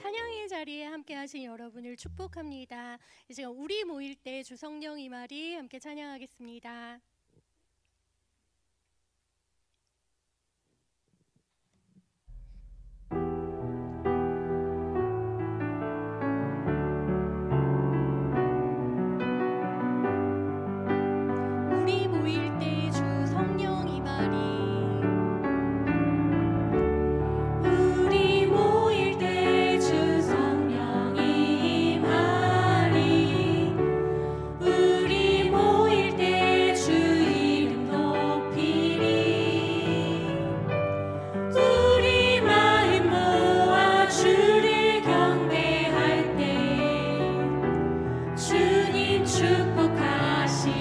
찬양의 자리에 함께 하신 여러분을 축복합니다. 이제 우리 모일 때 주 성령 임하리 함께 찬양하겠습니다. 우리 모일 때 주 성령 임하리. 우리 모일 때 주 성령이 임하리. 우리 모일 때 주 이름 높이리. 우리 마음 모아 주를 경배할 때 주님 축복하시리.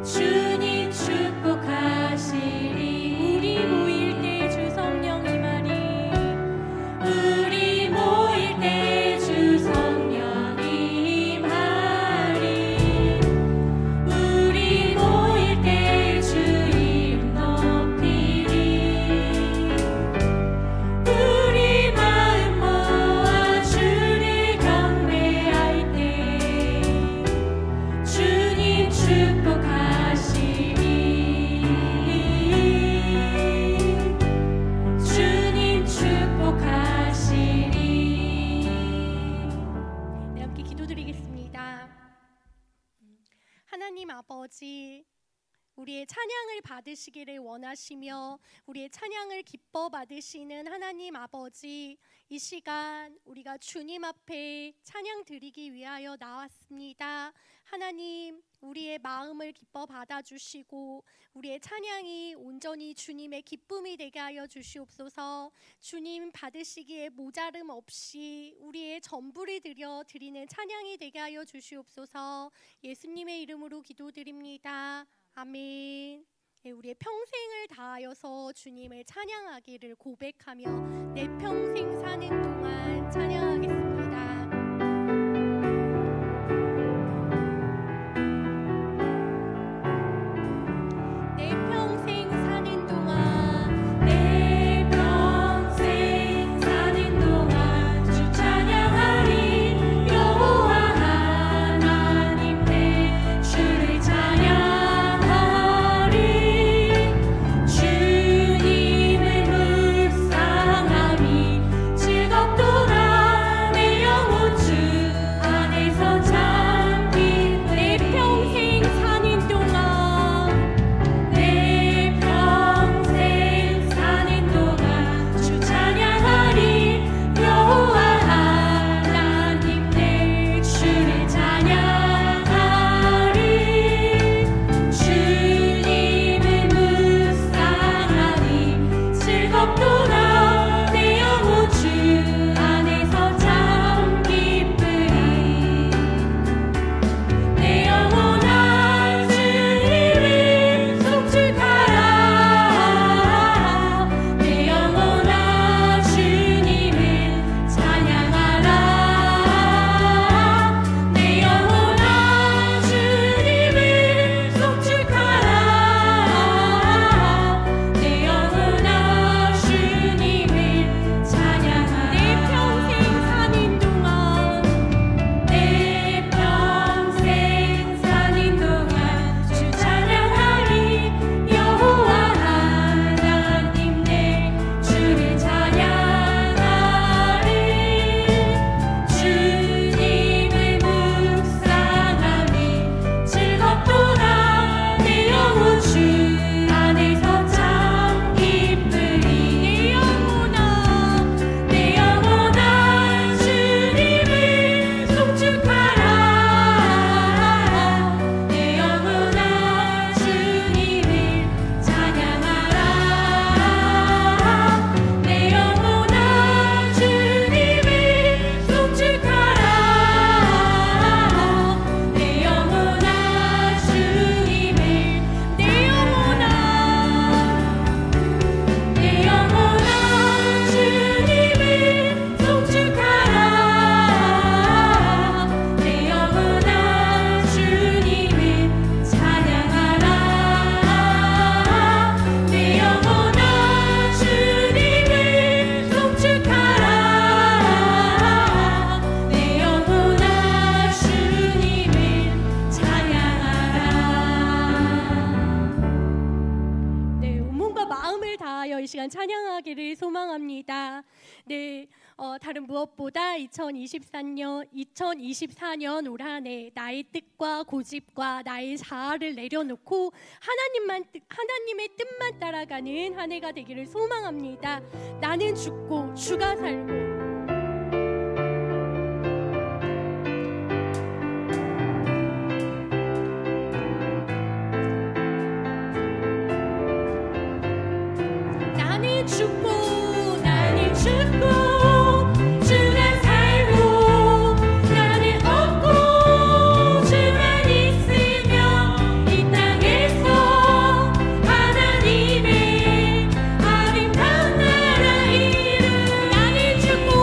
주님 축복하시리. 우리 모일 때 주 성령 임하리. 우리 모일 때 주 성령이 임하리. 우리 모일 때 주 이름 높이리. 우리 마음 모아 주를 경배할 때 주님 축복하시리. 주님 축복하시리. 네, 함께 기도드리겠습니다. 하나님 아버지, 우리의 찬양을 받으시기를 원하시며 우리의 찬양을 기뻐 받으시는 하나님 아버지, 이 시간 우리가 주님 앞에 찬양 드리기 위하여 나왔습니다. 하나님, 우리의 마음을 기뻐 받아주시고 우리의 찬양이 온전히 주님의 기쁨이 되게 하여 주시옵소서. 주님 받으시기에 모자름 없이 우리의 전부를 드리는 찬양이 되게 하여 주시옵소서. 예수님의 이름으로 기도드립니다. 아멘. 네, 우리의 평생을 다하여서 주님을 찬양하기를 고백하며 내 평생 사는 동안 찬양하겠습니다. 내 평생 사는 동안, 내 평생 사는 동안 주 찬양하리. 여호와 하나님 내 주를 찬양하리. 주님을 묵상함이 즐겁도다. 인하여 이 시간 찬양하기를 소망합니다. 네, 다른 무엇보다 2024년 올 한 해 나의 뜻과 고집과 나의 자아를 내려놓고 하나님의 뜻만 따라가는 한 해가 되기를 소망합니다. 나는 죽고 주가 살고. 나는 죽고 주가 살고 나는 없고 주만 있으며 이 땅에서 하나님의 아름다운 나라 이름 나는 죽고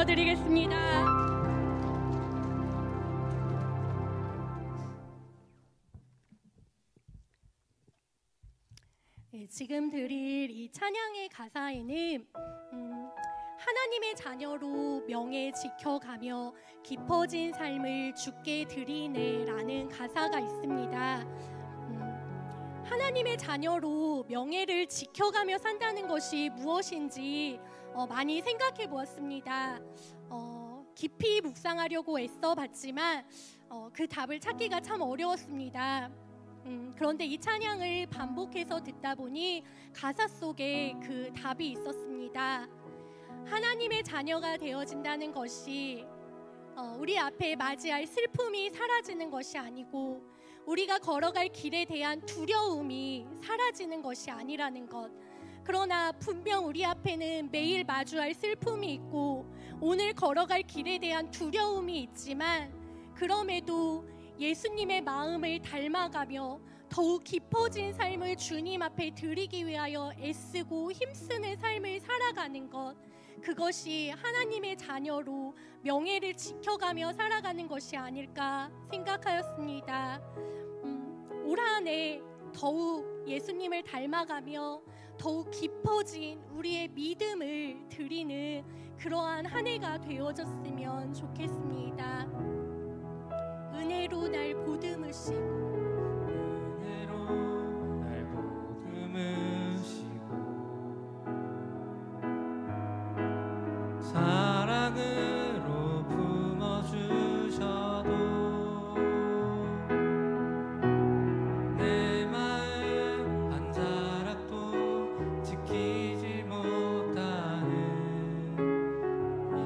올려드리겠습니다. 네, 지금 드릴 이 찬양의 가사에는 하나님의 자녀로 명예 지켜가며 깊어진 삶을 주께 드리네 라는 가사가 있습니다. 하나님의 자녀로 명예를 지켜가며 산다는 것이 무엇인지 많이 생각해 보았습니다. 깊이 묵상하려고 애써 봤지만 그 답을 찾기가 참 어려웠습니다. 그런데 이 찬양을 반복해서 듣다 보니 가사 속에 그 답이 있었습니다. 하나님의 자녀가 되어진다는 것이 우리 앞에 맞이할 슬픔이 사라지는 것이 아니고 우리가 걸어갈 길에 대한 두려움이 사라지는 것이 아니라는 것. 그러나 분명 우리 앞에는 매일 마주할 슬픔이 있고 오늘 걸어갈 길에 대한 두려움이 있지만 그럼에도 예수님의 마음을 닮아가며 더욱 깊어진 삶을 주님 앞에 드리기 위하여 애쓰고 힘쓰는 삶을 살아가는 것, 그것이 하나님의 자녀로 명예를 지켜가며 살아가는 것이 아닐까 생각하였습니다. 올 한 해 더욱 예수님을 닮아가며 더욱 깊어진 우리의 믿음을 드리는 그러한 한 해가 되어졌으면 좋겠습니다. 은혜로 날 보듬으시고 은혜로 날 보듬으시고 사랑으로 품어주셔도 내 마음 한 자락도 지키지 못하는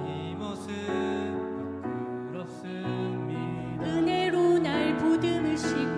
이 모습 부끄럽습니다. 은혜로 날 보듬으시고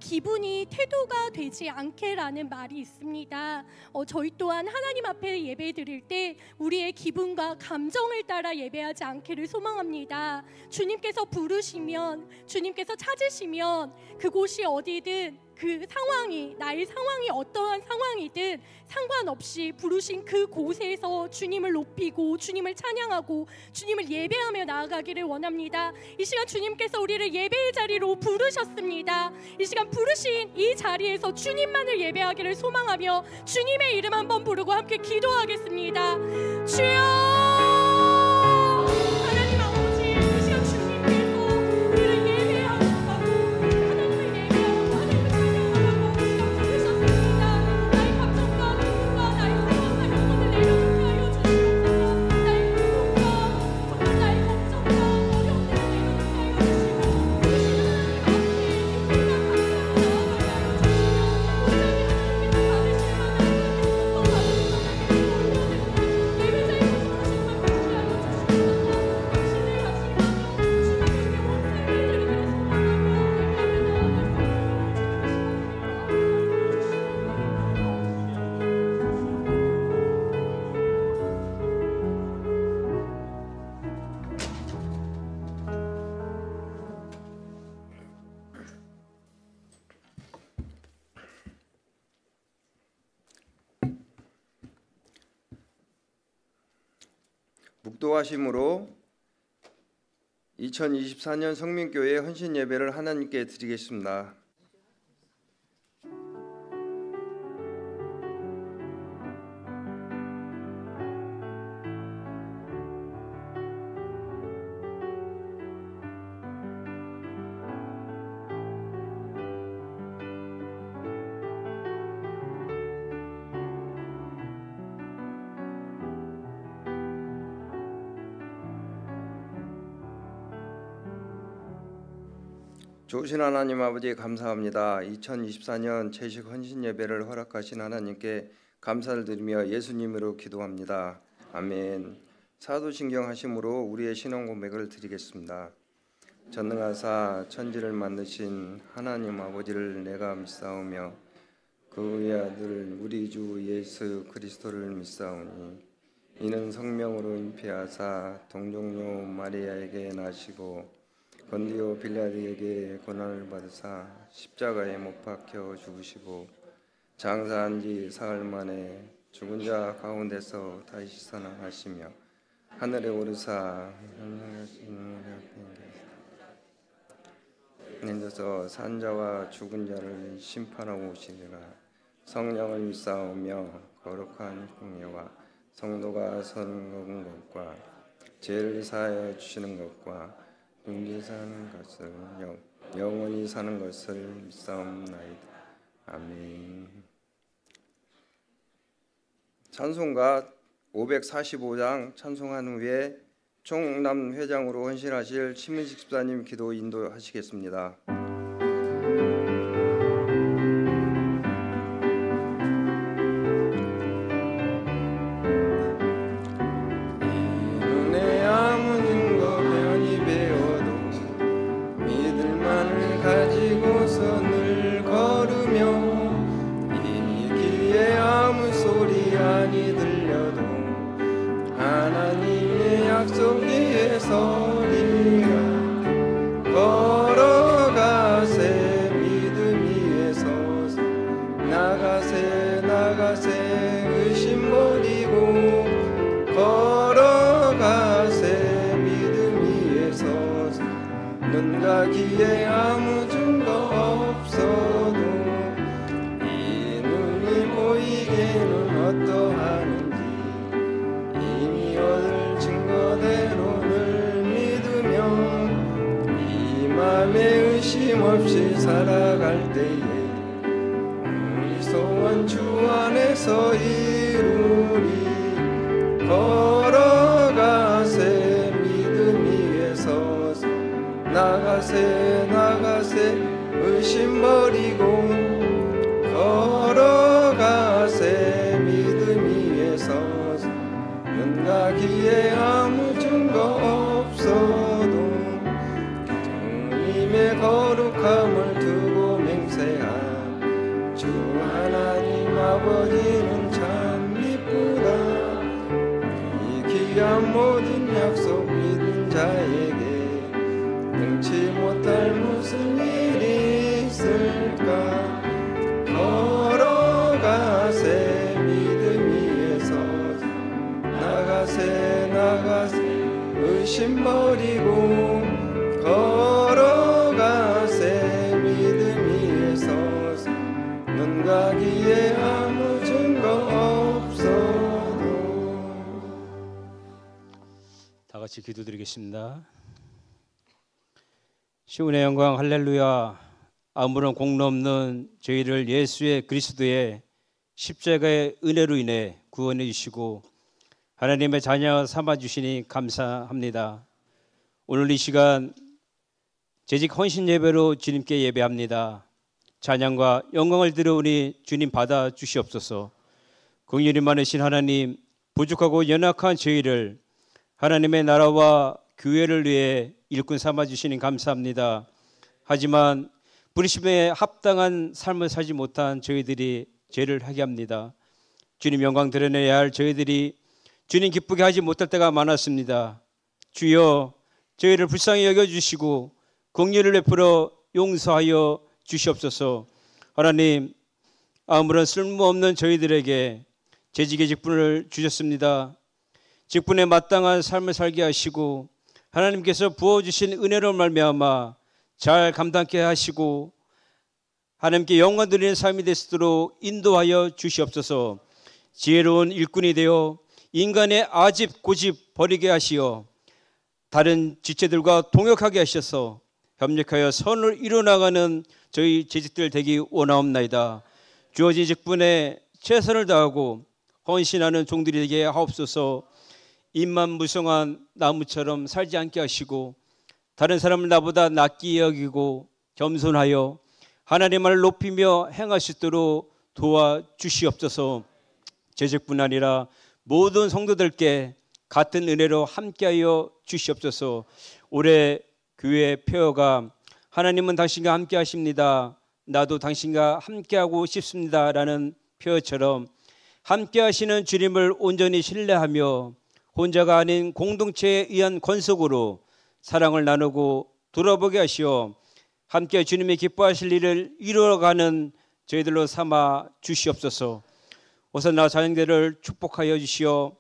기분이 태도가 되지 않게라는 말이 있습니다. 저희 또한 하나님 앞에 예배 드릴 때 우리의 기분과 감정을 따라 예배하지 않기를 소망합니다. 주님께서 부르시면, 주님께서 찾으시면 그곳이 어디든, 그 상황이, 나의 상황이 어떠한 상황이든 상관없이 부르신 그 곳에서 주님을 높이고 주님을 찬양하고 주님을 예배하며 나아가기를 원합니다. 이 시간 주님께서 우리를 예배의 자리로 부르셨습니다. 이 시간 부르신 이 자리에서 주님만을 예배하기를 소망하며 주님의 이름 한번 부르고 함께 기도하겠습니다. 주여, 하나님 아버지, 이 시간 주님께서 우리를 예배하고 하나님을 예배하고 하나님을 찬양하라고 부르셨습니다. 나의 감정과 기분과 나의 상황과 영혼을 내려놓게 하여 주시옵소서. 나의 기분과 정말 나의 걱정과 어려움을 내려놓게 하여 주시고 이 시간 하나님 앞에 기쁨과 묵도하심으로 2024년 성민교회 헌신 예배를 하나님께 드리겠습니다. 좋으신 하나님 아버지 감사합니다. 2024년 채식 헌신 예배를 허락하신 하나님께 감사를 드리며 예수님으로 기도합니다. 아멘. 사도신경 하심으로 우리의 신앙 고백을 드리겠습니다. 전능하사 천지를 만드신 하나님 아버지를 내가 믿사오며 그의 아들 우리 주 예수 그리스도를 믿사오니 이는 성령으로 잉태하사 동정녀 마리아에게 나시고 본디오 빌라드에게 고난을 받으사 십자가에 못 박혀 죽으시고 장사한 지 사흘 만에 죽은 자 가운데서 다시 살아나시며 하늘에 오르사 내려서 산자와 죽은 자를 심판하고 오시리라. 성령을 믿사오며 거룩한 공예와 성도가 서는 것과 죄를 사하여 주시는 것과 영원히 사는 것을 영원히 사는 것을 믿사옵나이다. 아멘. 찬송가 545장 찬송한 후에 총남 회장으로 헌신하실 심은식 집사님 기도 인도하시겠습니다. 눈가기에 아무 증거 없어도 이 눈이 보이기는 어떠하는지 이미 얻을 증거대로를 믿으며 이 맘에 의심 없이 살아갈 때에 우리 소원 주 안에서 이루리. 걸어가세 믿음 위에 서서 나가세 나가세 의심 버리고 걸어가세 믿음 위에 서서 눈 가기에 아무 증거 없어도 주님의 거룩함을 두고 맹세 이루어지는 참 이쁘다. 이 귀한 모든 약속 믿는 자에게 능치 못할 무슨 일이 있을까. 걸어가세 믿음 위에서 나가세 의심 버리고 걸어가세 믿음 위에서 눈 가기에 아무 증거 없어도. 다 같이 기도드리겠습니다. 시온의 영광 할렐루야. 아무런 공로 없는 저희를 예수의 그리스도의 십자가의 은혜로 인해 구원해 주시고 하나님의 자녀 삼아 주시니 감사합니다. 오늘 이 시간 재직 헌신 예배로 주님께 예배합니다. 찬양과 영광을 들어오니 주님 받아 주시옵소서. 긍휼이 많으신 하나님, 부족하고 연약한 저희를 하나님의 나라와 교회를 위해 일꾼 삼아 주시니 감사합니다. 하지만 부르심에 합당한 삶을 살지 못한 저희들이 죄를 하게 합니다. 주님 영광 드러내야 할 저희들이 주님 기쁘게 하지 못할 때가 많았습니다. 주여 저희를 불쌍히 여겨주시고 긍휼을 베풀어 용서하여 주시옵소서. 하나님, 아무런 쓸모없는 저희들에게 재직의 직분을 주셨습니다. 직분에 마땅한 삶을 살게 하시고 하나님께서 부어주신 은혜로 말미암아 잘 감당케 하시고 하나님께 영광 드리는 삶이 될 수 있도록 인도하여 주시옵소서. 지혜로운 일꾼이 되어 인간의 아집 고집 버리게 하시어 다른 지체들과 동역하게 하셔서 협력하여 선을 이루어나가는 저희 재직들 되기 원하옵나이다. 주어진 직분에 최선을 다하고 헌신하는 종들이 되게 하옵소서. 입만 무성한 나무처럼 살지 않게 하시고 다른 사람을 나보다 낫게 여기고 겸손하여 하나님을 높이며 행할 수 있도록 도와주시옵소서. 재직뿐 아니라 모든 성도들께 같은 은혜로 함께하여 주시옵소서. 올해 교회 폐허가 하나님은 당신과 함께 하십니다. 나도 당신과 함께하고 싶습니다 라는 표어처럼 함께 하시는 주님을 온전히 신뢰하며 혼자가 아닌 공동체에 의한 권속으로 사랑을 나누고 돌아보게 하시어 함께 주님의 기뻐하실 일을 이루어가는 저희들로 삼아 주시옵소서. 호산나 찬양대를 축복하여 주시어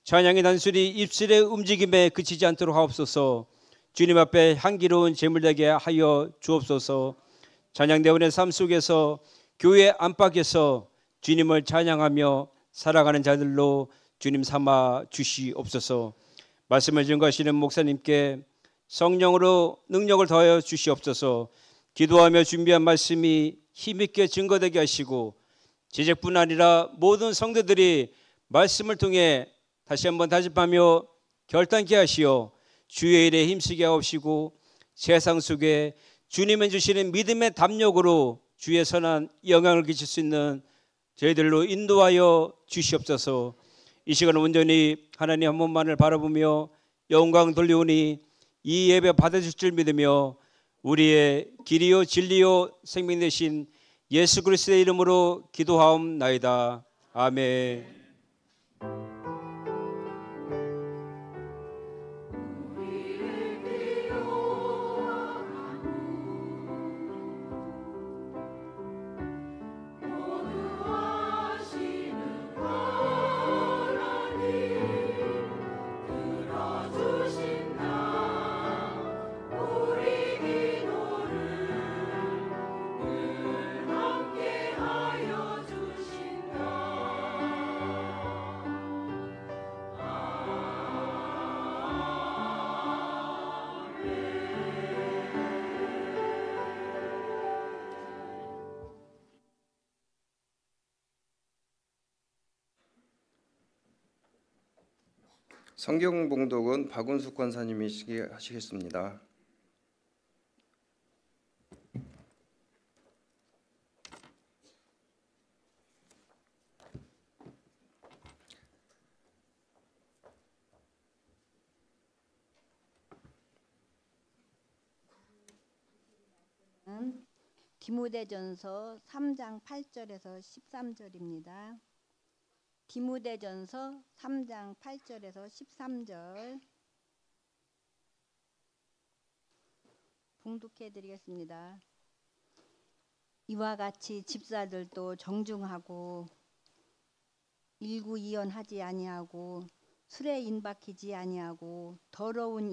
찬양이 단순히 입술의 움직임에 그치지 않도록 하옵소서. 주님 앞에 향기로운 제물되게 하여 주옵소서. 찬양대원의 삶 속에서 교회 안팎에서 주님을 찬양하며 살아가는 자들로 주님 삼아 주시옵소서. 말씀을 증거하시는 목사님께 성령으로 능력을 더하여 주시옵소서. 기도하며 준비한 말씀이 힘있게 증거되게 하시고 제작뿐 아니라 모든 성도들이 말씀을 통해 다시 한번 다짐하며 결단케 하시어 주의 일에 힘쓰게 하옵시고 세상 속에 주님이 주시는 믿음의 담력으로 주의 선한 영향을 끼칠 수 있는 저희들로 인도하여 주시옵소서. 이 시간 온전히 하나님 한 분만을 바라보며 영광 돌리오니 이 예배 받아줄 줄 믿으며 우리의 길이요 진리요 생명 되신 예수 그리스도의 이름으로 기도하옵나이다. 아멘. 성경 봉독은 박운숙 권사님이 하시겠습니다. 디모데전서 3장 8절에서 13절입니다. 디모데전서 3장 8절에서 13절 봉독해 드리겠습니다. 이와 같이 집사들도 정중하고 일구이연하지 아니하고 술에 인박히지 아니하고 더러운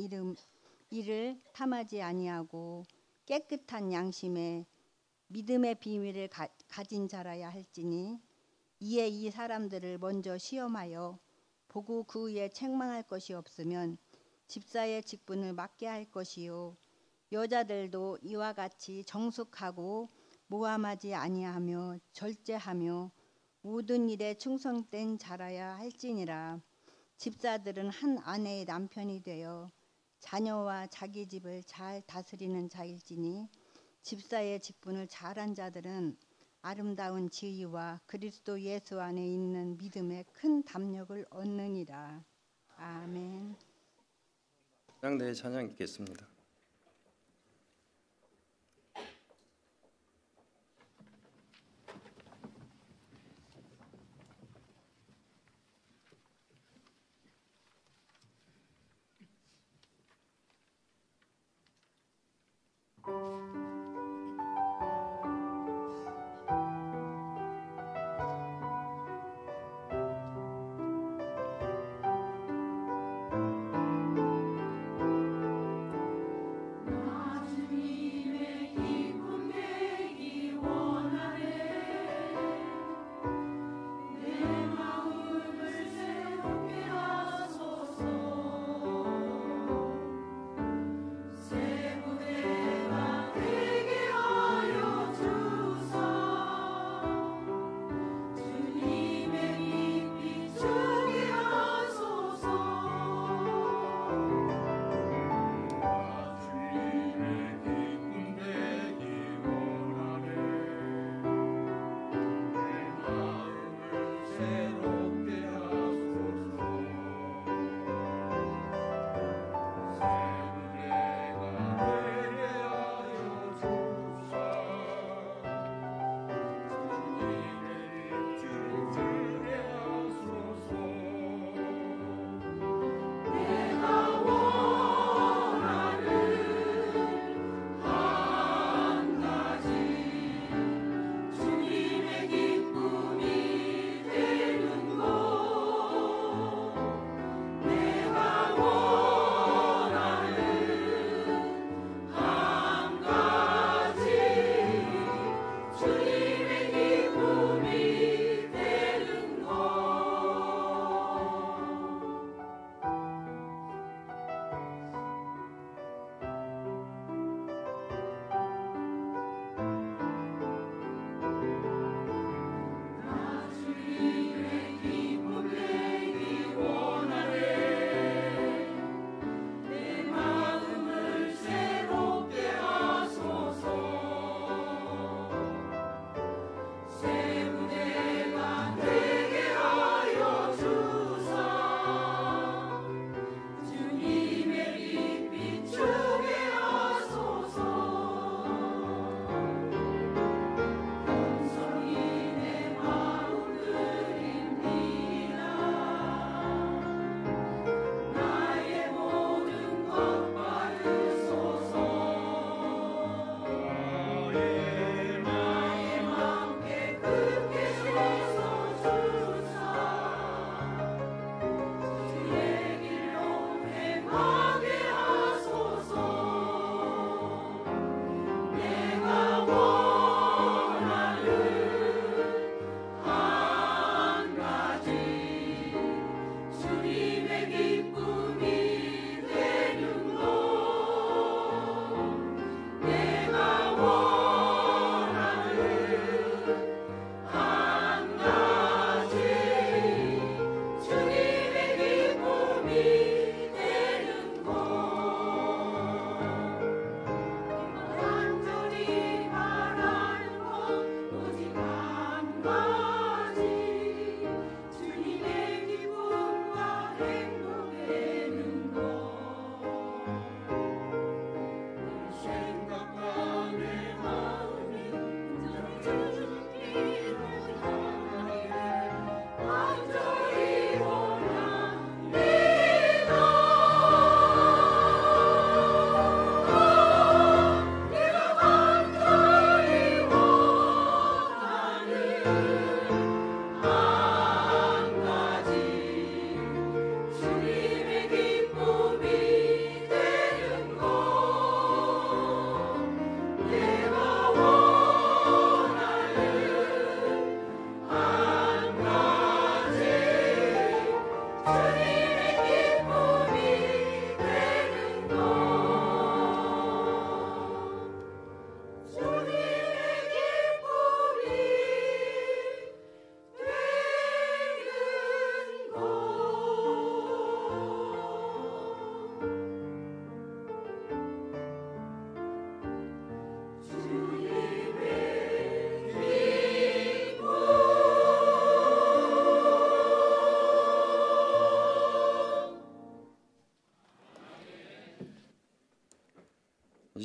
일을 탐하지 아니하고 깨끗한 양심에 믿음의 비밀을 가진 자라야 할지니 이에 이 사람들을 먼저 시험하여 보고 그 후에 책망할 것이 없으면 집사의 직분을 맡게 할 것이요 여자들도 이와 같이 정숙하고 모함하지 아니하며 절제하며 모든 일에 충성된 자라야 할지니라. 집사들은 한 아내의 남편이 되어 자녀와 자기 집을 잘 다스리는 자일지니 집사의 직분을 잘한 자들은 아름다운 지위와 그리스도 예수 안에 있는 믿음에 큰 담력을 얻느니라. 아멘. 찬양대회 찬양 읽겠습니다.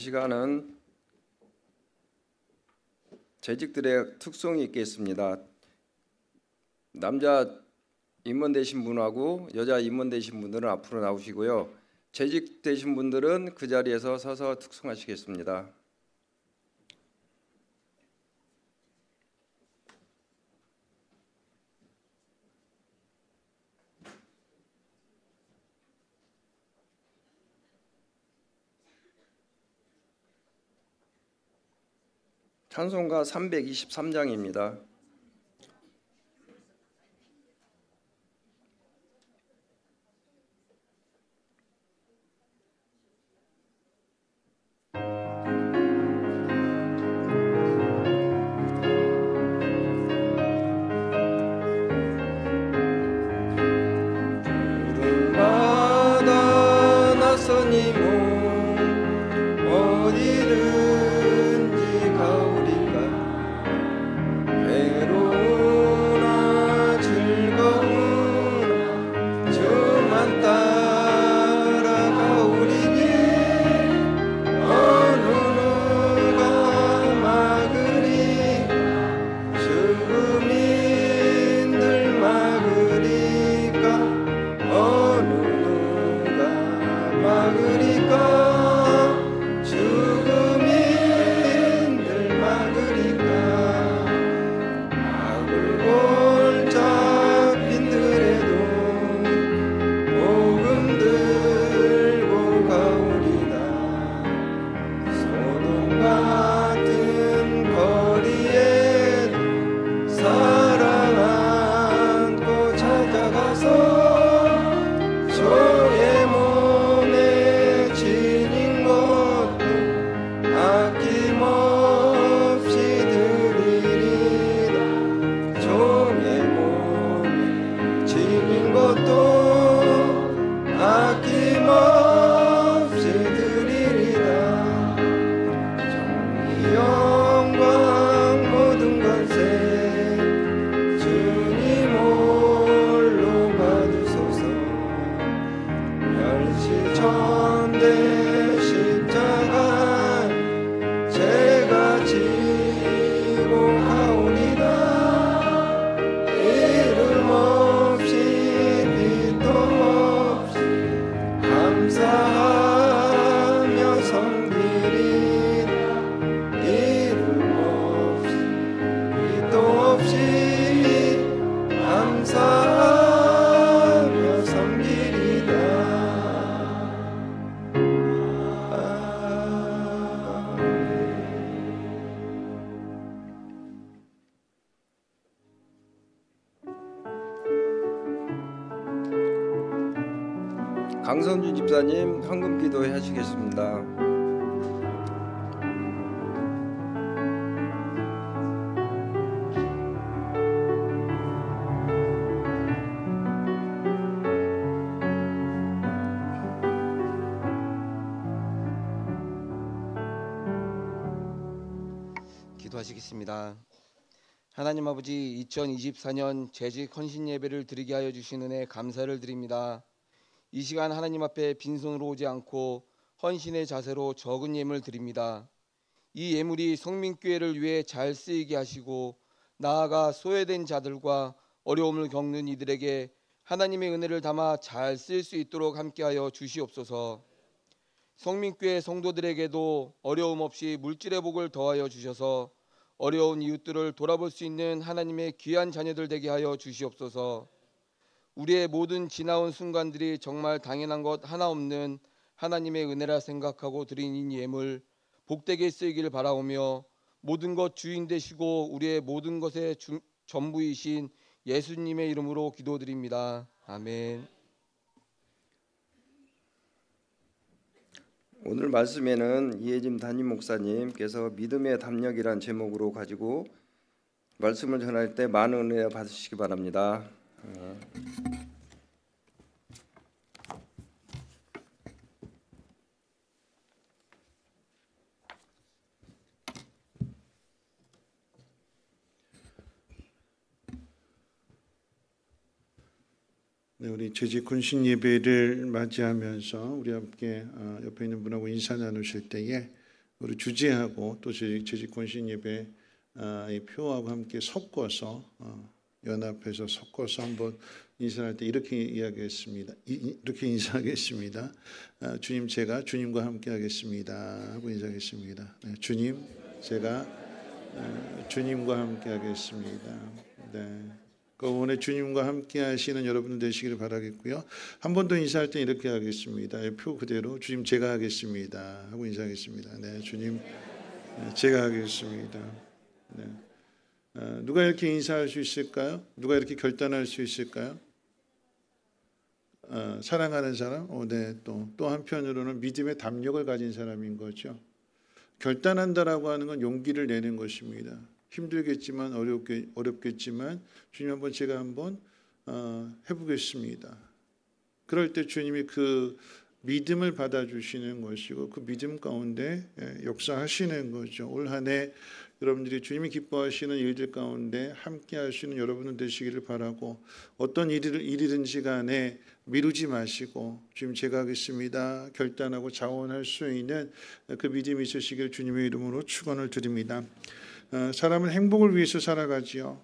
시간은 재직들의 특성이 있겠습니다. 남자 임원 되신 분하고 여자 임원 되신 분들은 앞으로 나오시고요. 재직 되신 분들은 그 자리에서 서서 특송하시겠습니다. 찬송가 323장입니다. 바다 낯선이 몸 어디든지 가오리까 외로우나 즐거우나 주만 따라가오리니 어느 누가 막으리까 죽음인들 막으리까 어느 누가 막으리까 죽음인들 막으리까 악을 골자 빈들에도 복음 들고 가오리다 소돔 같은 거리에 사랑 안고 찾아가서 주의 몸에 지닌 것도 아낌없이 드리리라 주의 몸에 지닌 것도 아낌없이 드리리라 정의 영광 모든 권세 주님 홀로 받으소서 멸시천대 십자가 제가 지고 가오니라 이름 없이 빛도 없이 감사하며 섬기리라 이름 없이 빛도 없이 감사하며 섬기리라 강선주 집사님 헌금 기도회 하시겠습니다. 기도하시겠습니다. 하나님 아버지 2024년 재직 헌신 예배를 드리게 하여 주신 은혜 감사를 드립니다. 이 시간 하나님 앞에 빈손으로 오지 않고 헌신의 자세로 적은 예물 드립니다. 이 예물이 성민교회를 위해 잘 쓰이게 하시고 나아가 소외된 자들과 어려움을 겪는 이들에게 하나님의 은혜를 담아 잘 쓸 수 있도록 함께하여 주시옵소서. 성민교회 성도들에게도 어려움 없이 물질의 복을 더하여 주셔서 어려운 이웃들을 돌아볼 수 있는 하나님의 귀한 자녀들 되게 하여 주시옵소서. 우리의 모든 지나온 순간들이 정말 당연한 것 하나 없는 하나님의 은혜라 생각하고 드린 이 예물 복되게 쓰이길 바라오며 모든 것 주인 되시고 우리의 모든 것의 전부이신 예수님의 이름으로 기도드립니다. 아멘. 오늘 말씀에는 이혜진 담임 목사님께서 믿음의 담력이란 제목으로 가지고 말씀을 전할 때 많은 은혜 받으시기 바랍니다. 네, 우리 재직 헌신 예배를 맞이하면서 우리 함께 옆에 있는 분하고 인사 나누실 때에 우리 주제하고 또 재직권신 예배 이 표하고 함께 섞어서 연합해서 섞어서 한번 인사할 때 이렇게 이야기했습니다. 이렇게 인사하겠습니다. 주님, 제가 주님과 함께 하겠습니다 하고 인사하겠습니다. 네, 주님, 제가 주님과 함께 하겠습니다. 네. 오늘 주님과 함께 하시는 여러분 되시기를 바라겠고요. 한 번 더 인사할 때 이렇게 하겠습니다. 표 그대로 주님, 제가 하겠습니다 하고 인사하겠습니다. 네, 주님, 제가 하겠습니다. 네. 누가 이렇게 인사할 수 있을까요? 누가 이렇게 결단할 수 있을까요? 사랑하는 사람? 네. 또 한편으로는 믿음의 담력을 가진 사람인 거죠. 결단한다라고 하는 건 용기를 내는 것입니다. 힘들겠지만 어렵겠지만 주님, 한번 제가 한번 해보겠습니다. 그럴 때 주님이 그 믿음을 받아주시는 것이고 그 믿음 가운데 역사하시는 거죠. 올 한 해 여러분들이 주님이 기뻐하시는 일들 가운데 함께 하시는 여러분들 되시기를 바라고, 어떤 일이든지 간에 미루지 마시고 주님, 제가 하겠습니다 결단하고 자원할 수 있는 그 믿음이 있으시길 주님의 이름으로 축원을 드립니다. 사람은 행복을 위해서 살아가지요.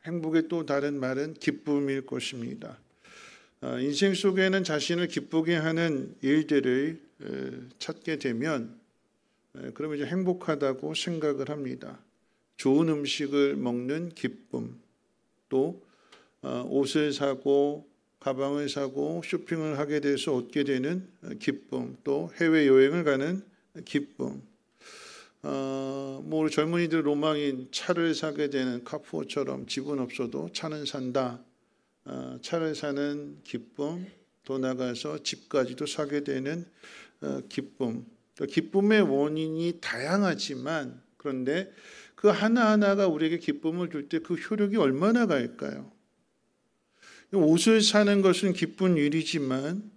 행복의 또 다른 말은 기쁨일 것입니다. 인생 속에는 자신을 기쁘게 하는 일들을 찾게 되면 그러면 이제 행복하다고 생각을 합니다. 좋은 음식을 먹는 기쁨, 또 옷을 사고 가방을 사고 쇼핑을 하게 돼서 얻게 되는 기쁨, 또 해외여행을 가는 기쁨, 우리 젊은이들 로망인 차를 사게 되는 카푸어처럼 집은 없어도 차는 산다. 차를 사는 기쁨, 더 나가서 집까지도 사게 되는 기쁨. 기쁨의 원인이 다양하지만 그런데 그 하나하나가 우리에게 기쁨을 줄 때 그 효력이 얼마나 갈까요? 옷을 사는 것은 기쁜 일이지만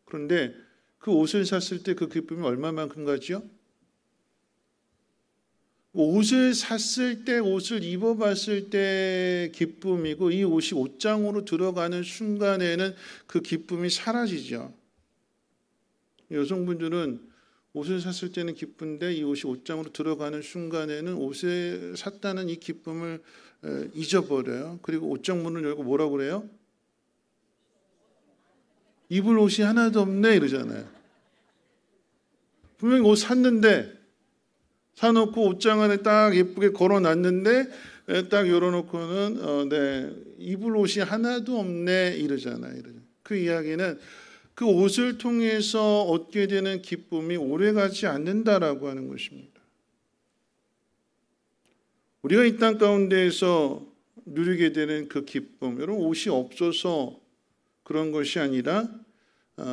그런데 그 옷을 샀을 때 그 기쁨이 얼마만큼 가죠? 옷을 샀을 때, 옷을 입어봤을 때 기쁨이고 이 옷이 옷장으로 들어가는 순간에는 그 기쁨이 사라지죠. 여성분들은 옷을 샀을 때는 기쁜데 이 옷이 옷장으로 들어가는 순간에는 옷을 샀다는 이 기쁨을 잊어버려요. 그리고 옷장 문을 열고 뭐라고 그래요? 입을 옷이 하나도 없네 이러잖아요. 분명히 옷 샀는데, 사놓고 옷장 안에 딱 예쁘게 걸어놨는데 딱 열어놓고는 입을 옷이 하나도 없네 이러잖아요. 그 이야기는 그 옷을 통해서 얻게 되는 기쁨이 오래가지 않는다라고 하는 것입니다. 우리가 이 땅 가운데에서 누리게 되는 그 기쁨, 여러분, 옷이 없어서 그런 것이 아니라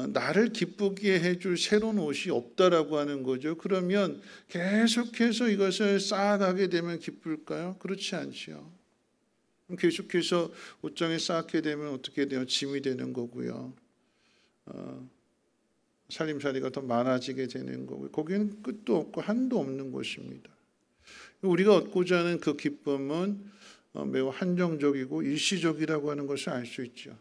나를 기쁘게 해줄 새로운 옷이 없다라고 하는 거죠. 그러면 계속해서 이것을 쌓아가게 되면 기쁠까요? 그렇지 않죠. 계속해서 옷장에 쌓게 되면 어떻게 돼요? 짐이 되는 거고요. 살림살이가 더 많아지게 되는 거고요. 거기는 끝도 없고 한도 없는 것입니다. 우리가 얻고자 하는 그 기쁨은 매우 한정적이고 일시적이라고 하는 것을 알 수 있죠.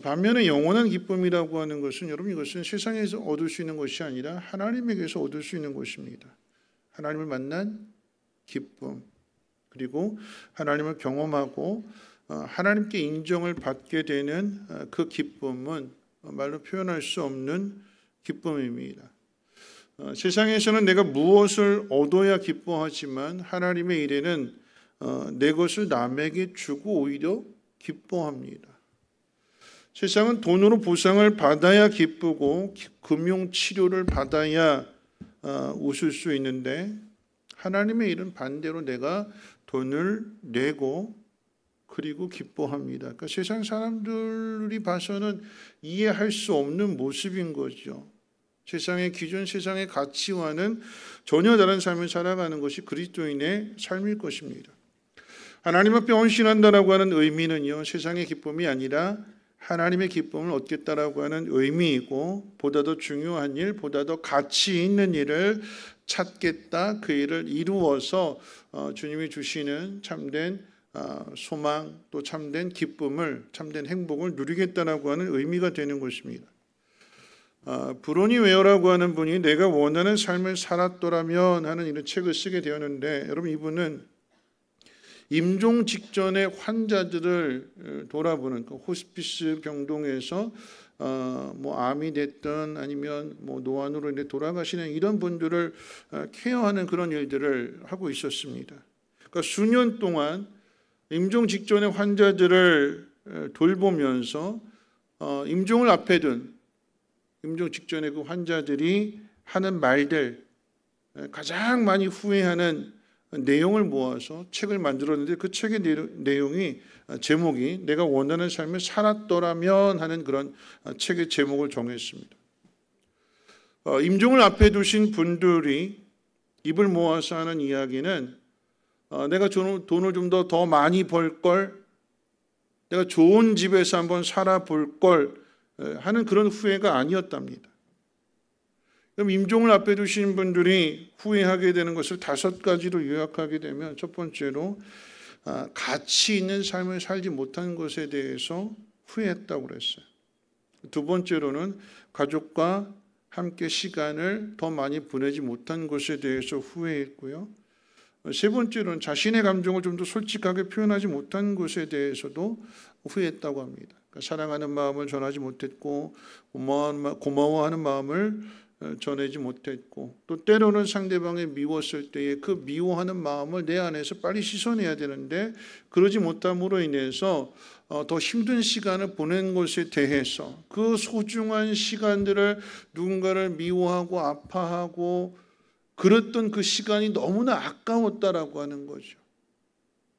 반면에 영원한 기쁨이라고 하는 것은, 여러분, 이것은 세상에서 얻을 수 있는 것이 아니라 하나님에게서 얻을 수 있는 것입니다. 하나님을 만난 기쁨, 그리고 하나님을 경험하고 하나님께 인정을 받게 되는 그 기쁨은 말로 표현할 수 없는 기쁨입니다. 세상에서는 내가 무엇을 얻어야 기뻐하지만 하나님의 일에는 내 것을 남에게 주고 오히려 기뻐합니다. 세상은 돈으로 보상을 받아야 기쁘고 금융치료를 받아야 웃을 수 있는데 하나님의 일은 반대로 내가 돈을 내고 그리고 기뻐합니다. 그러니까 세상 사람들이 봐서는 이해할 수 없는 모습인 거죠. 세상의 기준, 세상의 가치와는 전혀 다른 삶을 살아가는 것이 그리스도인의 삶일 것입니다. 하나님 앞에 헌신한다라고 하는 의미는요, 세상의 기쁨이 아니라 하나님의 기쁨을 얻겠다라고 하는 의미이고, 보다 더 중요한 일, 보다 더 가치 있는 일을 찾겠다, 그 일을 이루어서 주님이 주시는 참된 소망, 또 참된 기쁨을, 참된 행복을 누리겠다라고 하는 의미가 되는 것입니다. 브로니 웨어라고 하는 분이 내가 원하는 삶을 살았더라면 하는 이런 책을 쓰게 되었는데, 여러분 이분은 임종 직전에 환자들을 돌아보는 그 호스피스 병동에서 뭐 암이 됐든 아니면 뭐 노안으로 인해 돌아가시는 이런 분들을 케어하는 그런 일들을 하고 있었습니다. 그러니까 수년 동안 임종 직전의 환자들을 돌보면서 임종을 앞에 둔 임종 직전에 그 환자들이 하는 말들, 가장 많이 후회하는 내용을 모아서 책을 만들었는데, 그 책의 내용이 제목이 내가 원하는 삶을 살았더라면 하는 그런 책의 제목을 정했습니다. 임종을 앞에 두신 분들이 입을 모아서 하는 이야기는 내가 돈을 좀 더 많이 벌 걸, 내가 좋은 집에서 한번 살아볼 걸 하는 그런 후회가 아니었답니다. 그럼 임종을 앞에 두신 분들이 후회하게 되는 것을 5가지로 요약하게 되면, 첫 번째로 가치 있는 삶을 살지 못한 것에 대해서 후회했다고 그랬어요. 두 번째로는 가족과 함께 시간을 더 많이 보내지 못한 것에 대해서 후회했고요. 세 번째로는 자신의 감정을 좀 더 솔직하게 표현하지 못한 것에 대해서도 후회했다고 합니다. 그러니까 사랑하는 마음을 전하지 못했고, 고마워하는 마음을 전하지 못했고, 또 때로는 상대방이 미웠을 때에 그 미워하는 마음을 내 안에서 빨리 씻어내야 되는데 그러지 못함으로 인해서 더 힘든 시간을 보낸 것에 대해서, 그 소중한 시간들을 누군가를 미워하고 아파하고 그랬던 그 시간이 너무나 아까웠다라고 하는 거죠.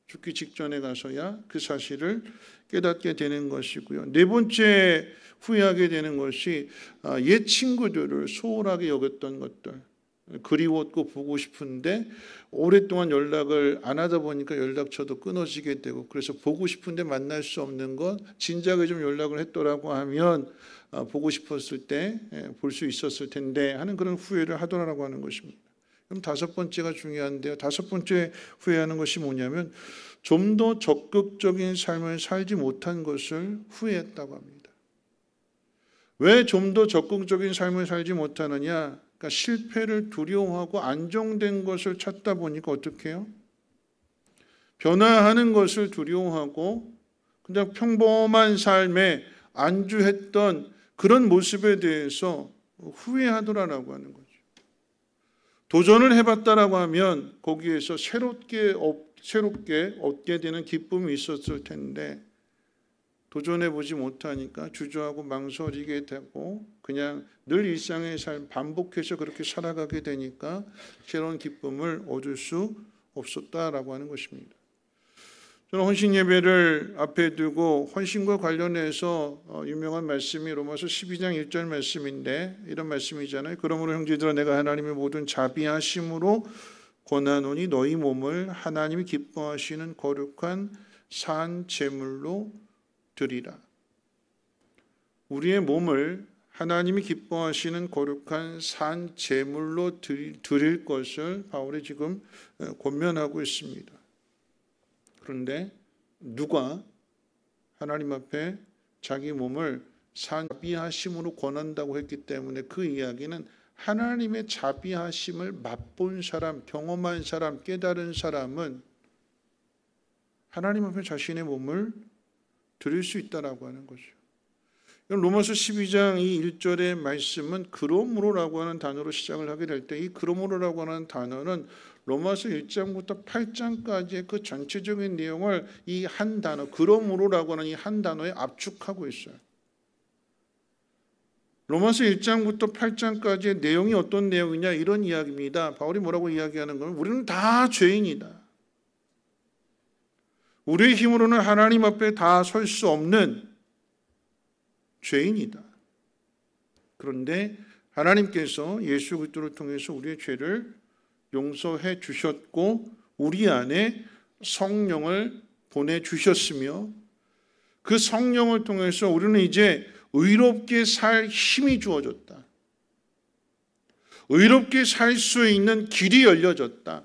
죽기 직전에 가서야 그 사실을 깨닫게 되는 것이고요. 네 번째 후회하게 되는 것이 옛 친구들을 소홀하게 여겼던 것들, 그리웠고 보고 싶은데 오랫동안 연락을 안 하다 보니까 연락처도 끊어지게 되고, 그래서 보고 싶은데 만날 수 없는 것, 진작에 좀 연락을 했더라고 하면 보고 싶었을 때 볼 수 있었을 텐데 하는 그런 후회를 하더라고 하는 것입니다. 그럼 5번째가 중요한데요. 5번째 후회하는 것이 뭐냐면 좀 더 적극적인 삶을 살지 못한 것을 후회했다고 합니다. 왜 좀 더 적극적인 삶을 살지 못하느냐? 그러니까 실패를 두려워하고 안정된 것을 찾다 보니까 어떻게 해요? 변화하는 것을 두려워하고 그냥 평범한 삶에 안주했던 그런 모습에 대해서 후회하더라라고 하는 거죠. 도전을 해봤다라고 하면 거기에서 새롭게 얻게 되는 기쁨이 있었을 텐데, 도전해보지 못하니까 주저하고 망설이게 되고 그냥 늘 일상의 삶 반복해서 그렇게 살아가게 되니까 새로운 기쁨을 얻을 수 없었다라고 하는 것입니다. 저는 헌신 예배를 앞에 두고 헌신과 관련해서 유명한 말씀이 로마서 12장 1절 말씀인데, 이런 말씀이잖아요. 그러므로 형제들아 내가 하나님의 모든 자비하심으로 권하노니 너희 몸을 하나님이 기뻐하시는 거룩한 산 제물로 드리라. 우리의 몸을 하나님이 기뻐하시는 거룩한 산 제물로 드릴 것을 바울이 지금 권면하고 있습니다. 그런데 누가 하나님 앞에 자기 몸을 자비하심으로 권한다고 했기 때문에 그 이야기는 하나님의 자비하심을 맛본 사람, 경험한 사람, 깨달은 사람은 하나님 앞에 자신의 몸을 드릴 수 있다라고 하는 거죠. 로마서 12장 이 1절의 말씀은 그러므로라고 하는 단어로 시작을 하게 될 때, 이 그러므로라고 하는 단어는 로마서 1장부터 8장까지의 그 전체적인 내용을 이 한 단어, 그러므로라고 하는 이 한 단어에 압축하고 있어요. 로마서 1장부터 8장까지의 내용이 어떤 내용이냐, 이런 이야기입니다. 바울이 뭐라고 이야기하는 거는 우리는 다 죄인이다. 우리의 힘으로는 하나님 앞에 다 설 수 없는 죄인이다. 그런데 하나님께서 예수 그리스도를 통해서 우리의 죄를 용서해 주셨고 우리 안에 성령을 보내주셨으며, 그 성령을 통해서 우리는 이제 의롭게 살 힘이 주어졌다. 의롭게 살 수 있는 길이 열려졌다.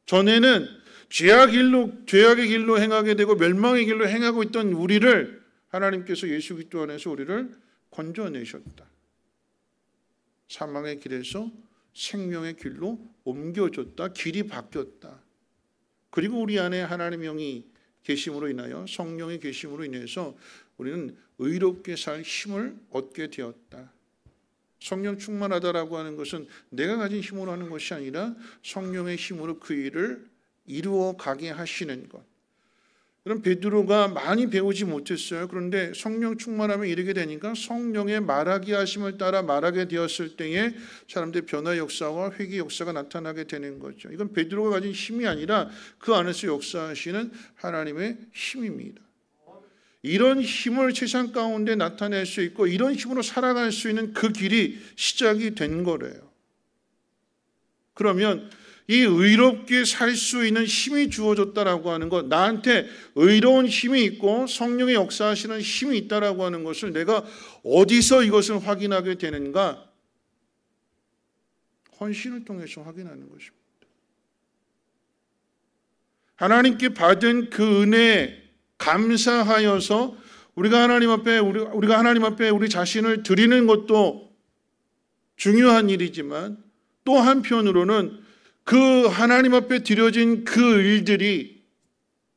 전에는 죄악의 길로 행하게 되고 멸망의 길로 행하고 있던 우리를 하나님께서 예수 그리스도 안에서 우리를 건져내셨다. 사망의 길에서 생명의 길로 옮겨졌다. 길이 바뀌었다. 그리고 우리 안에 하나님의 영이 계심으로 인하여, 성령의 계심으로 인해서 우리는 의롭게 살 힘을 얻게 되었다. 성령 충만하다라고 하는 것은 내가 가진 힘으로 하는 것이 아니라 성령의 힘으로 그 일을 이루어 가게 하시는 것. 그럼 베드로가 많이 배우지 못했어요. 그런데 성령 충만함에 이르게 되니까 성령의 말하기 하심을 따라 말하게 되었을 때에 사람들의 변화 역사와 회개 역사가 나타나게 되는 거죠. 이건 베드로가 가진 힘이 아니라 그 안에서 역사하시는 하나님의 힘입니다. 이런 힘을 세상 가운데 나타낼 수 있고 이런 힘으로 살아갈 수 있는 그 길이 시작이 된 거래요. 그러면 이 의롭게 살 수 있는 힘이 주어졌다라고 하는 것, 나한테 의로운 힘이 있고 성령의 역사하시는 힘이 있다라고 하는 것을 내가 어디서 이것을 확인하게 되는가? 헌신을 통해서 확인하는 것입니다. 하나님께 받은 그 은혜에 감사하여서 우리가 하나님 앞에 우리 자신을 드리는 것도 중요한 일이지만 또 한편으로는 그 하나님 앞에 드려진 그 일들이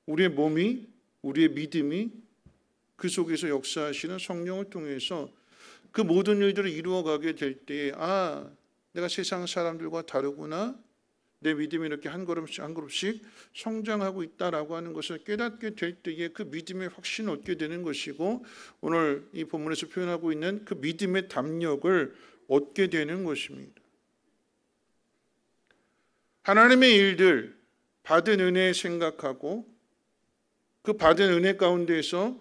우리의 몸이, 우리의 믿음이 그 속에서 역사하시는 성령을 통해서 그 모든 일들을 이루어가게 될 때에 내가 세상 사람들과 다르구나. 내 믿음이 이렇게 한 걸음씩 한 걸음씩 성장하고 있다라고 하는 것을 깨닫게 될 때에 그 믿음의 확신을 얻게 되는 것이고 오늘 이 본문에서 표현하고 있는 그 믿음의 담력을 얻게 되는 것입니다. 하나님의 일들, 받은 은혜 생각하고 그 받은 은혜 가운데에서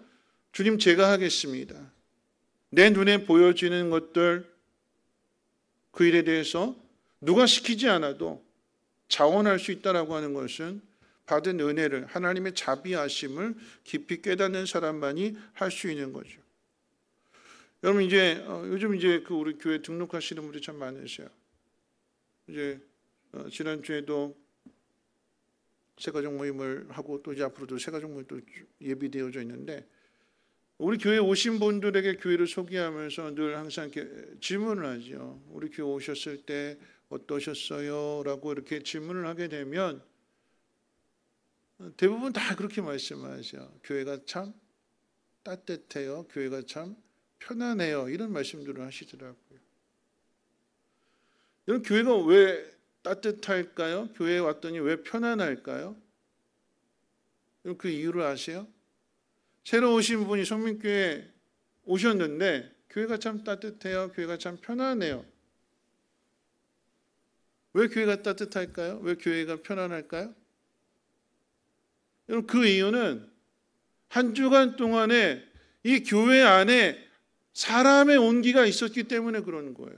주님 제가 하겠습니다. 내 눈에 보여지는 것들 그 일에 대해서 누가 시키지 않아도 자원할 수 있다라고 하는 것은 받은 은혜를 하나님의 자비하심을 깊이 깨닫는 사람만이 할 수 있는 거죠. 여러분 요즘 그 우리 교회 등록하시는 분들이 참 많으세요. 지난주에도 새가족 모임을 하고 또 이제 앞으로도 새가족 모임 또 예비되어져 있는데 우리 교회 오신 분들에게 교회를 소개하면서 늘 항상 이렇게 질문을 하죠. 우리 교회 오셨을 때 어떠셨어요? 라고 이렇게 질문을 하게 되면 대부분 다 그렇게 말씀하죠. 교회가 참 따뜻해요. 교회가 참 편안해요. 이런 말씀들을 하시더라고요. 여러분 교회가 왜 따뜻할까요? 교회에 왔더니 왜 편안할까요? 그 이유를 아세요? 새로 오신 분이 성민교회에 오셨는데 교회가 참 따뜻해요. 교회가 참 편안해요. 왜 교회가 따뜻할까요? 왜 교회가 편안할까요? 여러분 그 이유는 한 주간 동안에 이 교회 안에 사람의 온기가 있었기 때문에 그러는 거예요.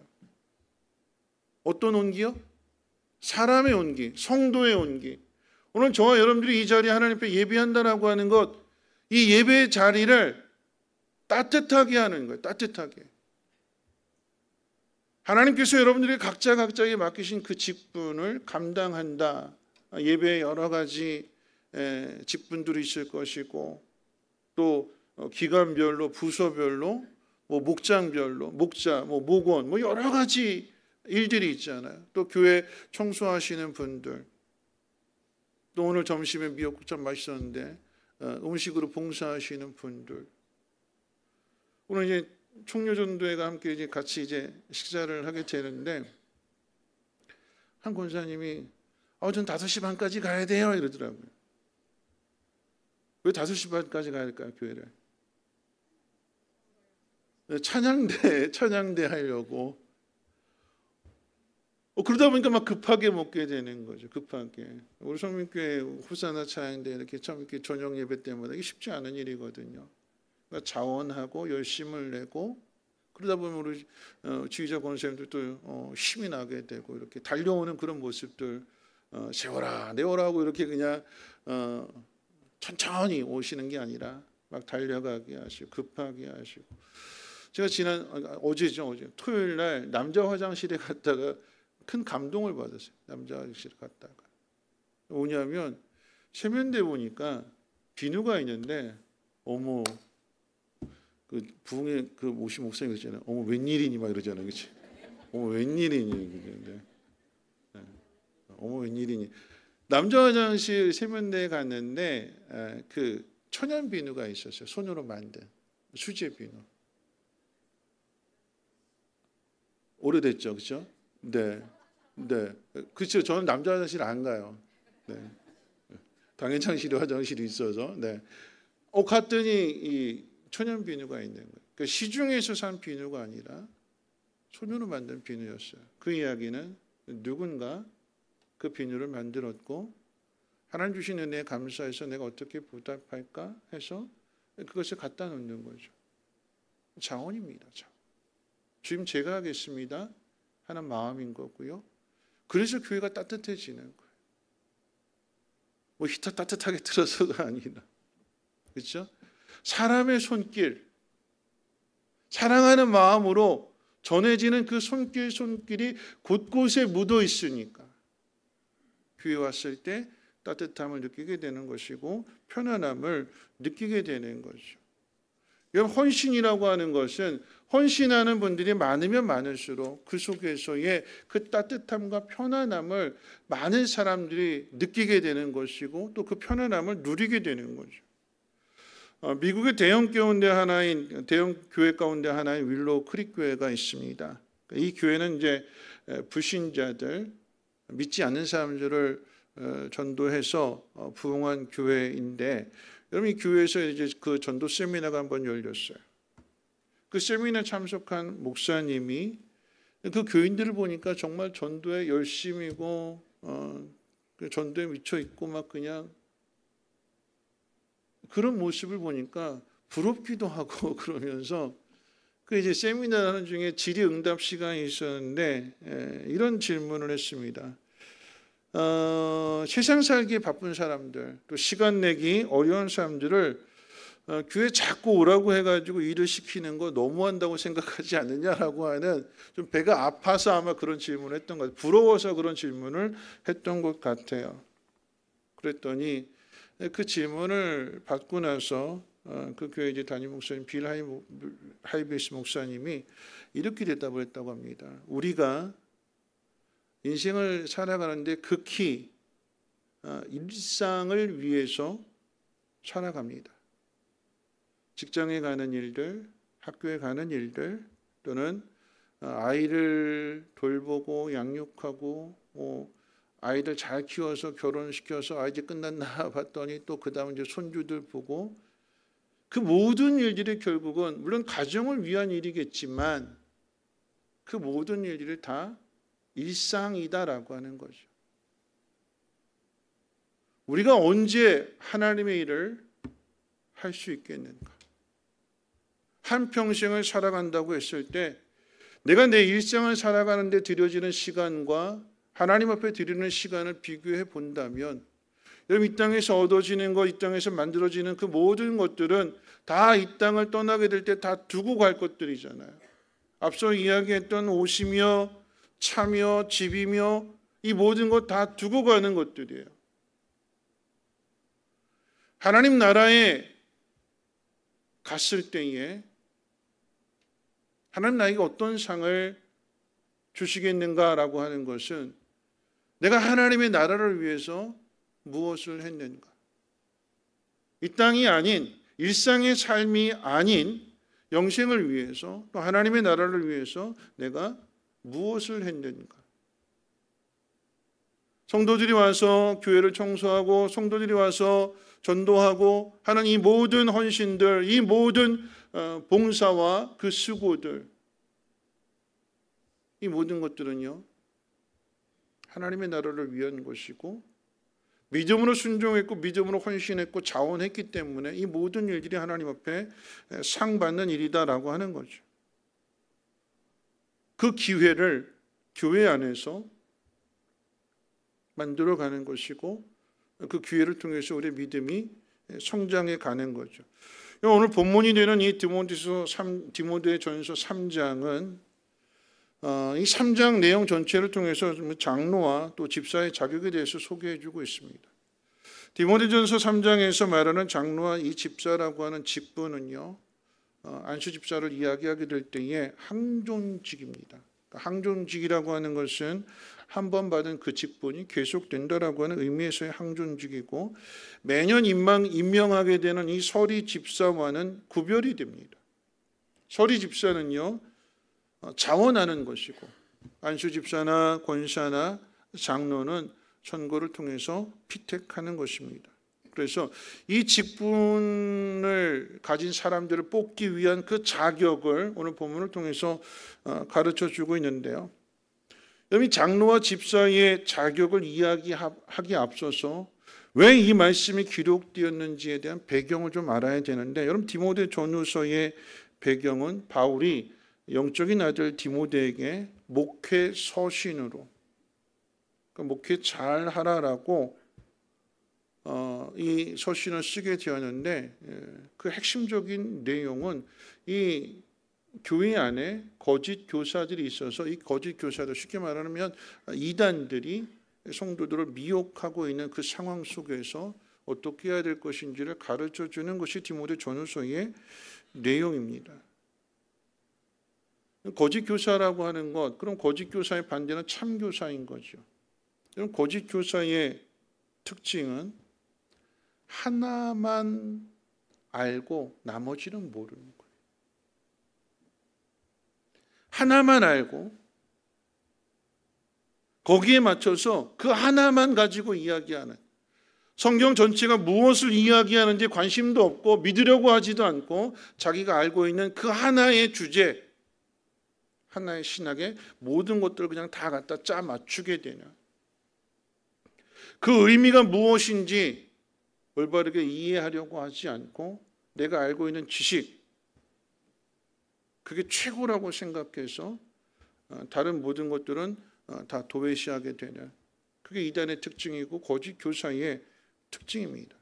어떤 온기요? 사람의 온기, 성도의 온기. 오늘 저와 여러분들이 이 자리에 하나님 앞에 예배한다라고 하는 것, 이 예배의 자리를 따뜻하게 하는 거예요. 따뜻하게. 하나님께서 여러분들이 각자에게 맡기신 그 직분을 감당한다. 예배에 여러 가지 직분들이 있을 것이고 또 기관별로, 부서별로, 목장별로, 목자, 목원, 여러 가지 일들이 있잖아요. 또 교회 청소하시는 분들, 또 오늘 점심에 미역국 참 맛있었는데 음식으로 봉사하시는 분들, 오늘 이제 총료전도회가 함께 이제 같이 이제 식사를 하게 되는데 한 권사님이 전 5시 반까지 가야 돼요 이러더라고요. 왜 5시 반까지 가야 될까요, 교회를? 찬양대 하려고. 그러다 보니까 막 급하게 먹게 되는 거죠. 급하게. 우리 성민교회 호사나 찬양대 이렇게 참 이렇게 저녁 예배 때마다 이게 쉽지 않은 일이거든요. 그러니까 자원하고 열심을 내고 그러다 보면 우리 지휘자 권사님들도 힘이 나게 되고 이렇게 달려오는 그런 모습들 세워라 내워라 하고 이렇게 그냥 천천히 오시는 게 아니라 막 달려가게 하시고 급하게 하시고. 제가 어제 토요일 날 남자 화장실에 갔다가 큰 감동을 받았어요. 남자 화장실에 갔다가 뭐냐면 세면대 보니까 비누가 있는데 어머 그 부흥의 그 모신 목사님 그러잖아요. 어머 웬일이니 막 이러잖아요, 그렇지? 어머 웬일이니? 네. 어머 웬일이니? 남자 화장실 세면대에 갔는데 그 천연 비누가 있었어요. 손으로 만든 수제 비누. 오래됐죠, 그렇죠? 네, 네, 그렇죠. 저는 남자 화장실 안 가요. 네, 당연창실에 화장실이 있어서. 네, 갔더니 이 천연 비누가 있는 거예요. 그러니까 시중에서 산 비누가 아니라 손으로 만든 비누였어요. 그 이야기는 누군가 그 비누를 만들었고 하나님 주신 은혜에 감사해서 내가 어떻게 보답할까 해서 그것을 갖다 놓는 거죠. 자원입니다. 자원. 주님 제가 하겠습니다 하는 마음인 거고요. 그래서 교회가 따뜻해지는 거예요. 뭐 히터 따뜻하게 틀어서가 아니라, 그렇죠? 사람의 손길, 사랑하는 마음으로 전해지는 그 손길이 곳곳에 묻어 있으니까 교회 왔을 때 따뜻함을 느끼게 되는 것이고 편안함을 느끼게 되는 거죠. 여러분, 헌신이라고 하는 것은 헌신하는 분들이 많으면 많을수록 그 속에서의 그 따뜻함과 편안함을 많은 사람들이 느끼게 되는 것이고 또 그 편안함을 누리게 되는 거죠. 미국의 대형 교회 가운데 하나인 윌로우 크릭 교회가 있습니다. 이 교회는 이제 불신자들, 믿지 않는 사람들을 전도해서 부흥한 교회인데, 여러분 이 교회에서 이제 그 전도 세미나가 한번 열렸어요. 그 세미나 참석한 목사님이 그 교인들을 보니까 정말 전도에 열심이고 그 전도에 미쳐 있고 막 그냥 그런 모습을 보니까 부럽기도 하고 그러면서 그 이제 세미나 하는 중에 질의응답 시간이 있었는데 이런 질문을 했습니다. 세상 살기에 바쁜 사람들, 또 시간 내기 어려운 사람들을 교회 자꾸 오라고 해가지고 일을 시키는 거 너무한다고 생각하지 않느냐라고 하는, 좀 배가 아파서 아마 그런 질문을 했던 것 같아요. 부러워서 그런 질문을 했던 것 같아요. 그랬더니 그 질문을 받고 나서 그 교회 이제 담임 목사님 빌 하이비스 목사님이 이렇게 대답을 했다고 합니다. 우리가 인생을 살아가는데 극히 일상을 위해서 살아갑니다. 직장에 가는 일들, 학교에 가는 일들, 또는 아이를 돌보고 양육하고 아이들 잘 키워서 결혼시켜서 이제 끝났나 봤더니 또 그 다음 이제 손주들 보고, 그 모든 일들이 결국은 물론 가정을 위한 일이겠지만 그 모든 일들이 다 일상이다라고 하는 거죠. 우리가 언제 하나님의 일을 할 수 있겠는가? 한평생을 살아간다고 했을 때 내가 내 일상을 살아가는데 들여지는 시간과 하나님 앞에 드리는 시간을 비교해 본다면, 여러분 이 땅에서 얻어지는 것, 이 땅에서 만들어지는 그 모든 것들은 다 이 땅을 떠나게 될 때 다 두고 갈 것들이잖아요. 앞서 이야기했던 옷이며 차며 집이며 이 모든 것 다 두고 가는 것들이에요. 하나님 나라에 갔을 때에 하나님 나에게 어떤 상을 주시겠는가라고 하는 것은 내가 하나님의 나라를 위해서 무엇을 했는가? 이 땅이 아닌, 일상의 삶이 아닌 영생을 위해서, 또 하나님의 나라를 위해서 내가 무엇을 했는가? 성도들이 와서 교회를 청소하고 성도들이 와서 전도하고 하는 이 모든 헌신들, 이 모든 봉사와 그 수고들, 이 모든 것들은요 하나님의 나라를 위한 것이고, 믿음으로 순종했고 믿음으로 헌신했고 자원했기 때문에 이 모든 일들이 하나님 앞에 상 받는 일이다라고 하는 거죠. 그 기회를 교회 안에서 만들어가는 것이고, 그 기회를 통해서 우리의 믿음이 성장해 가는 거죠. 오늘 본문이 되는 이 디모데전서 3장은 이 3장 내용 전체를 통해서 장로와 또 집사의 자격에 대해서 소개해주고 있습니다. 디모데전서 3장에서 말하는 장로와 이 집사라고 하는 직분은요, 안수 집사를 이야기하게 될 때에 항존직입니다. 항존직이라고 하는 것은 한 번 받은 그 직분이 계속된다라고 하는 의미에서의 항존직이고, 매년 임명하게 되는 이 서리 집사와는 구별이 됩니다. 서리 집사는요, 자원하는 것이고, 안수 집사나 권사나 장로는 선거를 통해서 피택하는 것입니다. 그래서 이 직분을 가진 사람들을 뽑기 위한 그 자격을 오늘 본문을 통해서 가르쳐 주고 있는데요. 여러분, 장로와 집사의 자격을 이야기하기 앞서서 왜 이 말씀이 기록되었는지에 대한 배경을 좀 알아야 되는데, 여러분, 디모데 전후서의 배경은 바울이 영적인 아들 디모데에게 목회 서신으로, 그러니까 목회 잘 하라라고 이 서신을 쓰게 되었는데, 그 핵심적인 내용은 이 교회 안에 거짓 교사들이 있어서, 이 거짓 교사들, 쉽게 말하면 이단들이 성도들을 미혹하고 있는 그 상황 속에서 어떻게 해야 될 것인지를 가르쳐 주는 것이 디모데 전후서의 내용입니다. 거짓 교사라고 하는 것, 그럼 거짓 교사의 반대는 참 교사인 거죠. 그럼 거짓 교사의 특징은 하나만 알고 나머지는 모르는 거예요. 하나만 알고 거기에 맞춰서 그 하나만 가지고 이야기하는, 성경 전체가 무엇을 이야기하는지 관심도 없고 믿으려고 하지도 않고 자기가 알고 있는 그 하나의 주제, 하나의 신학에 모든 것들을 그냥 다 갖다 짜 맞추게 되는, 그 의미가 무엇인지 올바르게 이해하려고 하지 않고 내가 알고 있는 지식, 그게 최고라고 생각해서 다른 모든 것들은 다 도외시하게 되는, 그게 이단의 특징이고 거짓 교사의 특징입니다.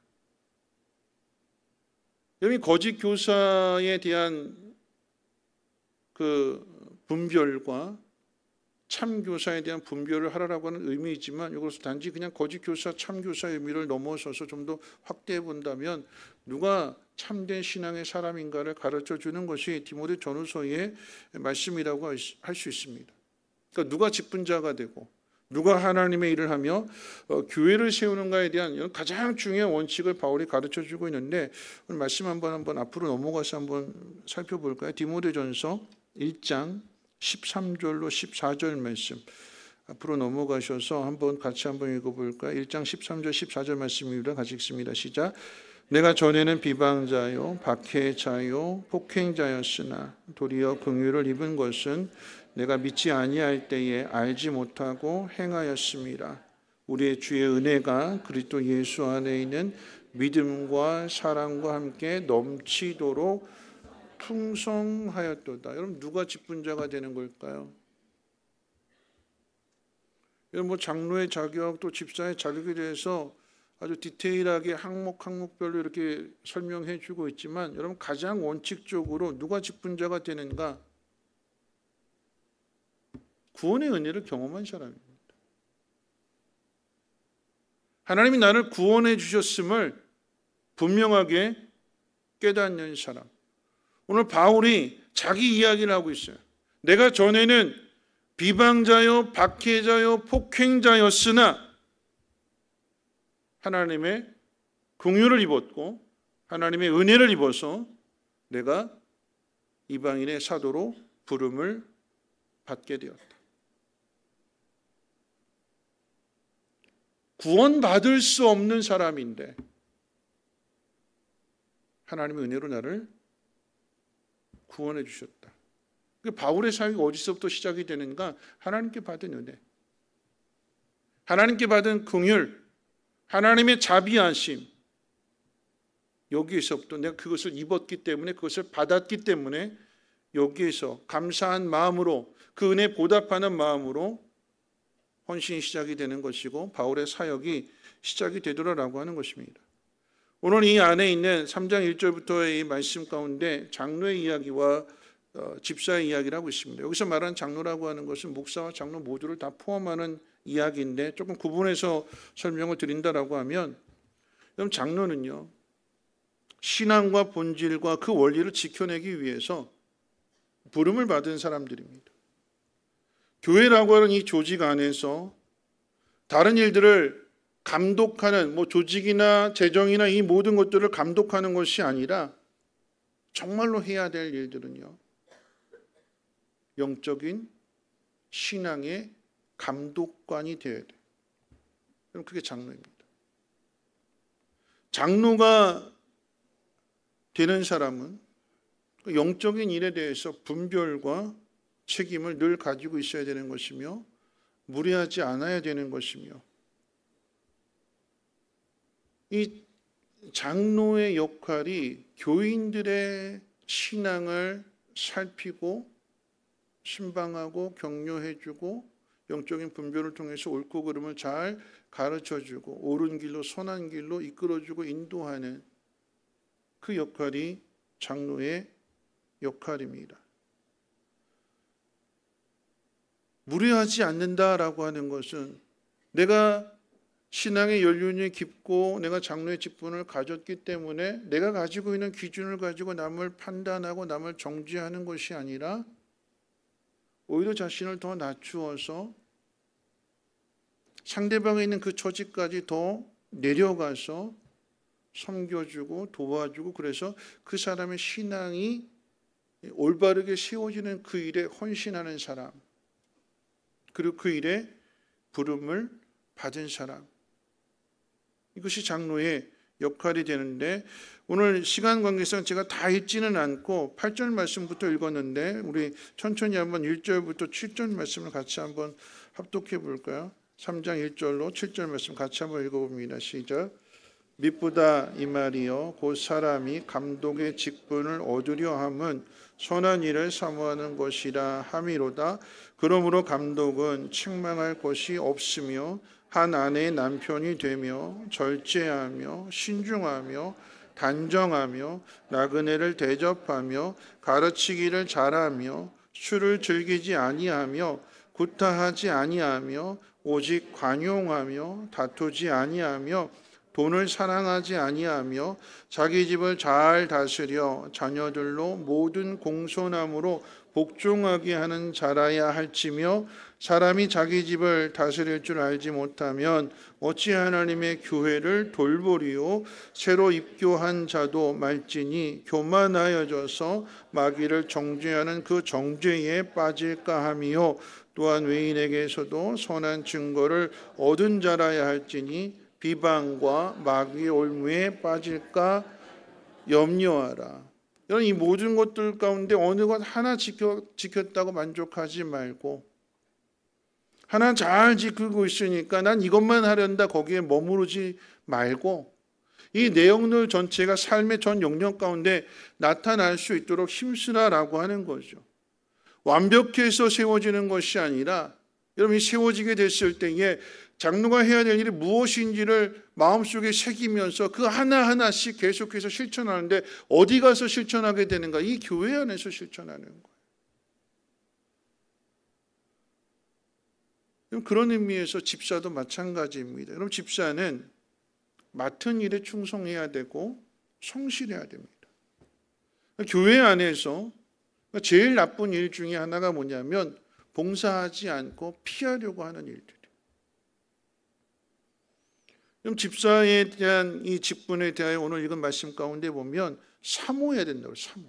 여기 거짓 교사에 대한 그 분별과 참 교사에 대한 분별을 하라고 하는 의미이지만, 이것을 단지 그냥 거짓 교사, 참 교사의 의미를 넘어서서 좀 더 확대해 본다면 누가 참된 신앙의 사람인가를 가르쳐 주는 것이 디모데 전후서의 말씀이라고 할 수 있습니다. 그러니까 누가 직분자가 되고 누가 하나님의 일을 하며 교회를 세우는가에 대한 가장 중요한 원칙을 바울이 가르쳐 주고 있는데, 오늘 말씀 한번 앞으로 넘어가서 한번 살펴볼까요? 디모데전서 1장 13절로 14절 말씀 앞으로 넘어가셔서 한번 같이 한번 읽어볼까요? 1장 13절 14절 말씀입니다. 같이 읽습니다. 시작. 내가 전에는 비방자요 박해자요 폭행자였으나 도리어 긍휼을 입은 것은 내가 믿지 아니할 때에 알지 못하고 행하였습니다. 우리의 주의 은혜가 그리스도 예수 안에 있는 믿음과 사랑과 함께 넘치도록 풍성하였도다. 여러분, 누가 직분자가 되는 걸까요? 여러분, 뭐 장로의 자격 또 집사의 자격에 대해서 아주 디테일하게 항목별로 이렇게 설명해 주고 있지만, 여러분, 가장 원칙적으로 누가 직분자가 되는가? 구원의 은혜를 경험한 사람입니다. 하나님이 나를 구원해 주셨음을 분명하게 깨닫는 사람. 오늘 바울이 자기 이야기를 하고 있어요. 내가 전에는 비방자요 박해자요 폭행자였으나 하나님의 긍휼을 입었고 하나님의 은혜를 입어서 내가 이방인의 사도로 부름을 받게 되었다. 구원받을 수 없는 사람인데 하나님의 은혜로 나를 구원해 주셨다. 바울의 사역이 어디서부터 시작이 되는가? 하나님께 받은 은혜, 하나님께 받은 긍휼, 하나님의 자비하심, 여기에서부터 내가 그것을 입었기 때문에, 그것을 받았기 때문에 여기에서 감사한 마음으로, 그 은혜 보답하는 마음으로 헌신이 시작이 되는 것이고 바울의 사역이 시작이 되더라라고 하는 것입니다. 오늘 이 안에 있는 3장 1절부터의 이 말씀 가운데 장로의 이야기와 집사의 이야기를 하고 있습니다. 여기서 말하는 장로라고 하는 것은 목사와 장로 모두를 다 포함하는 이야기인데, 조금 구분해서 설명을 드린다라고 하면, 그럼 장로는요, 신앙과 본질과 그 원리를 지켜내기 위해서 부름을 받은 사람들입니다. 교회라고 하는 이 조직 안에서 다른 일들을 감독하는 조직이나 재정이나 이 모든 것들을 감독하는 것이 아니라 정말로 해야 될 일들은요, 영적인 신앙의 감독관이 되어야 돼요. 그럼 그게 장로입니다. 장로가 되는 사람은 영적인 일에 대해서 분별과 책임을 늘 가지고 있어야 되는 것이며 무례하지 않아야 되는 것이며, 이 장로의 역할이 교인들의 신앙을 살피고 신방하고 격려해주고 영적인 분별을 통해서 옳고 그름을 잘 가르쳐주고 옳은 길로 선한 길로 이끌어주고 인도하는 그 역할이 장로의 역할입니다. 무례하지 않는다라고 하는 것은 내가 신앙의 연륜이 깊고 내가 장로의 직분을 가졌기 때문에 내가 가지고 있는 기준을 가지고 남을 판단하고 남을 정죄하는 것이 아니라 오히려 자신을 더 낮추어서 상대방에 있는 그 처지까지 더 내려가서 섬겨주고 도와주고, 그래서 그 사람의 신앙이 올바르게 세워지는 그 일에 헌신하는 사람, 그리고 그 일에 부름을 받은 사람, 이것이 장로의 역할이 되는데, 오늘 시간 관계상 제가 다 읽지는 않고 8절 말씀부터 읽었는데 우리 천천히 한번 1절부터 7절 말씀을 같이 한번 합독해 볼까요? 3장 1절로 7절 말씀 같이 한번 읽어봅니다. 시작. 미쁘다 이 말이요 곧 사람이 감독의 직분을 얻으려 함은 선한 일을 사모하는 것이라 함이로다. 그러므로 감독은 책망할 것이 없으며 한 아내의 남편이 되며 절제하며 신중하며 단정하며 나그네를 대접하며 가르치기를 잘하며 술을 즐기지 아니하며 구타하지 아니하며 오직 관용하며 다투지 아니하며 돈을 사랑하지 아니하며 자기 집을 잘 다스려 자녀들로 모든 공손함으로 복종하게 하는 자라야 할지며, 사람이 자기 집을 다스릴 줄 알지 못하면 어찌 하나님의 교회를 돌보리요. 새로 입교한 자도 말지니 교만하여져서 마귀를 정죄하는 그 정죄에 빠질까 하미요. 또한 외인에게서도 선한 증거를 얻은 자라야 할지니 비방과 마귀의 올무에 빠질까 염려하라. 여러분, 이 모든 것들 가운데 어느 것 하나 지켰다고 만족하지 말고, 하나 잘 지키고 있으니까 난 이것만 하련다 거기에 머무르지 말고, 이 내용들 전체가 삶의 전 영역 가운데 나타날 수 있도록 힘쓰라라고 하는 거죠. 완벽해서 세워지는 것이 아니라, 여러분이 세워지게 됐을 때에 장로가 해야 될 일이 무엇인지를 마음속에 새기면서 그 하나하나씩 계속해서 실천하는데, 어디 가서 실천하게 되는가? 이 교회 안에서 실천하는 거예요. 그런 의미에서 집사도 마찬가지입니다. 여러분, 집사는 맡은 일에 충성해야 되고 성실해야 됩니다. 교회 안에서 제일 나쁜 일 중에 하나가 뭐냐면 봉사하지 않고 피하려고 하는 일들. 그럼 집사에 대한 이 직분에 대하여 오늘 읽은 말씀 가운데 보면 사모해야 된다고. 사모.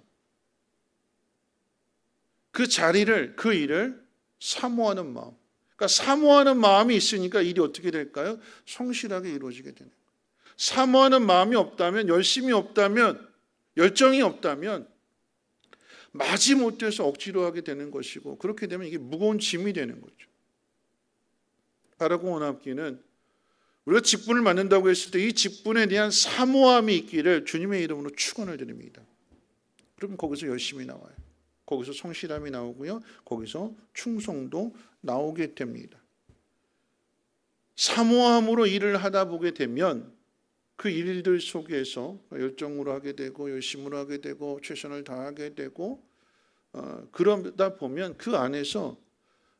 그 자리를, 그 일을 사모하는 마음. 그러니까 사모하는 마음이 있으니까 일이 어떻게 될까요? 성실하게 이루어지게 되는 거예요. 사모하는 마음이 없다면, 열심이 없다면, 열정이 없다면 마지못해서 억지로 하게 되는 것이고, 그렇게 되면 이게 무거운 짐이 되는 거죠. 바라고 원합기는 우리가 직분을 맡는다고 했을 때 이 직분에 대한 사모함이 있기를 주님의 이름으로 축원을 드립니다. 그럼 거기서 열심히 나와요. 거기서 성실함이 나오고요. 거기서 충성도 나오게 됩니다. 사모함으로 일을 하다 보게 되면 그 일들 속에서 열정으로 하게 되고 열심으로 하게 되고 최선을 다하게 되고, 그러다 보면 그 안에서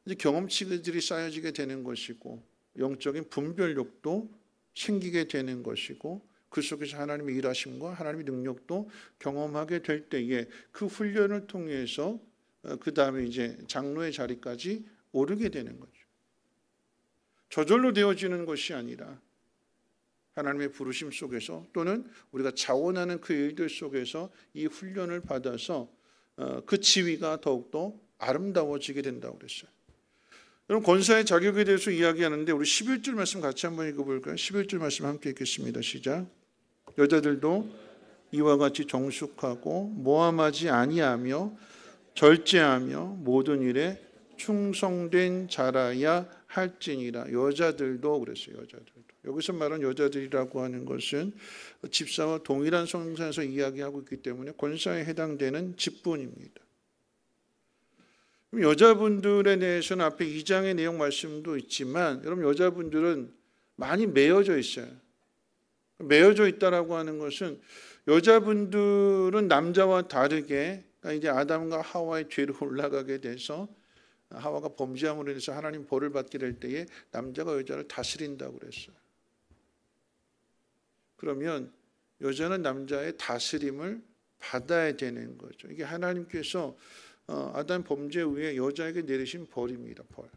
이제 경험치들이 쌓여지게 되는 것이고, 영적인 분별력도 생기게 되는 것이고, 그 속에서 하나님의 일하심과 하나님의 능력도 경험하게 될 때에 그 훈련을 통해서 그 다음에 이제 장로의 자리까지 오르게 되는 거죠. 저절로 되어지는 것이 아니라 하나님의 부르심 속에서 또는 우리가 자원하는 그 일들 속에서 이 훈련을 받아서 그 지위가 더욱더 아름다워지게 된다고 그랬어요. 여러분, 권사의 자격에 대해서 이야기하는데 우리 11절 말씀 같이 한번 읽어볼까요? 11절 말씀 함께 읽겠습니다. 시작. 여자들도 이와 같이 정숙하고 모함하지 아니하며 절제하며 모든 일에 충성된 자라야 할지니라. 여자들도 그랬어요. 여자들도. 여기서 말하는 여자들이라고 하는 것은 집사와 동일한 성상에서 이야기하고 있기 때문에 권사에 해당되는 직분입니다. 여자분들에 대해서는 앞에 2장의 내용 말씀도 있지만 여러분, 여자분들은 많이 매여져 있어요. 매여져 있다라고 하는 것은 여자분들은 남자와 다르게 이제 아담과 하와의 죄로 올라가게 돼서 하와가 범죄함으로 인해서 하나님 벌을 받게 될 때에 남자가 여자를 다스린다고 그랬어요. 그러면 여자는 남자의 다스림을 받아야 되는 거죠. 이게 하나님께서 아담 범죄 후에 여자에게 내리신 벌입니다. 벌.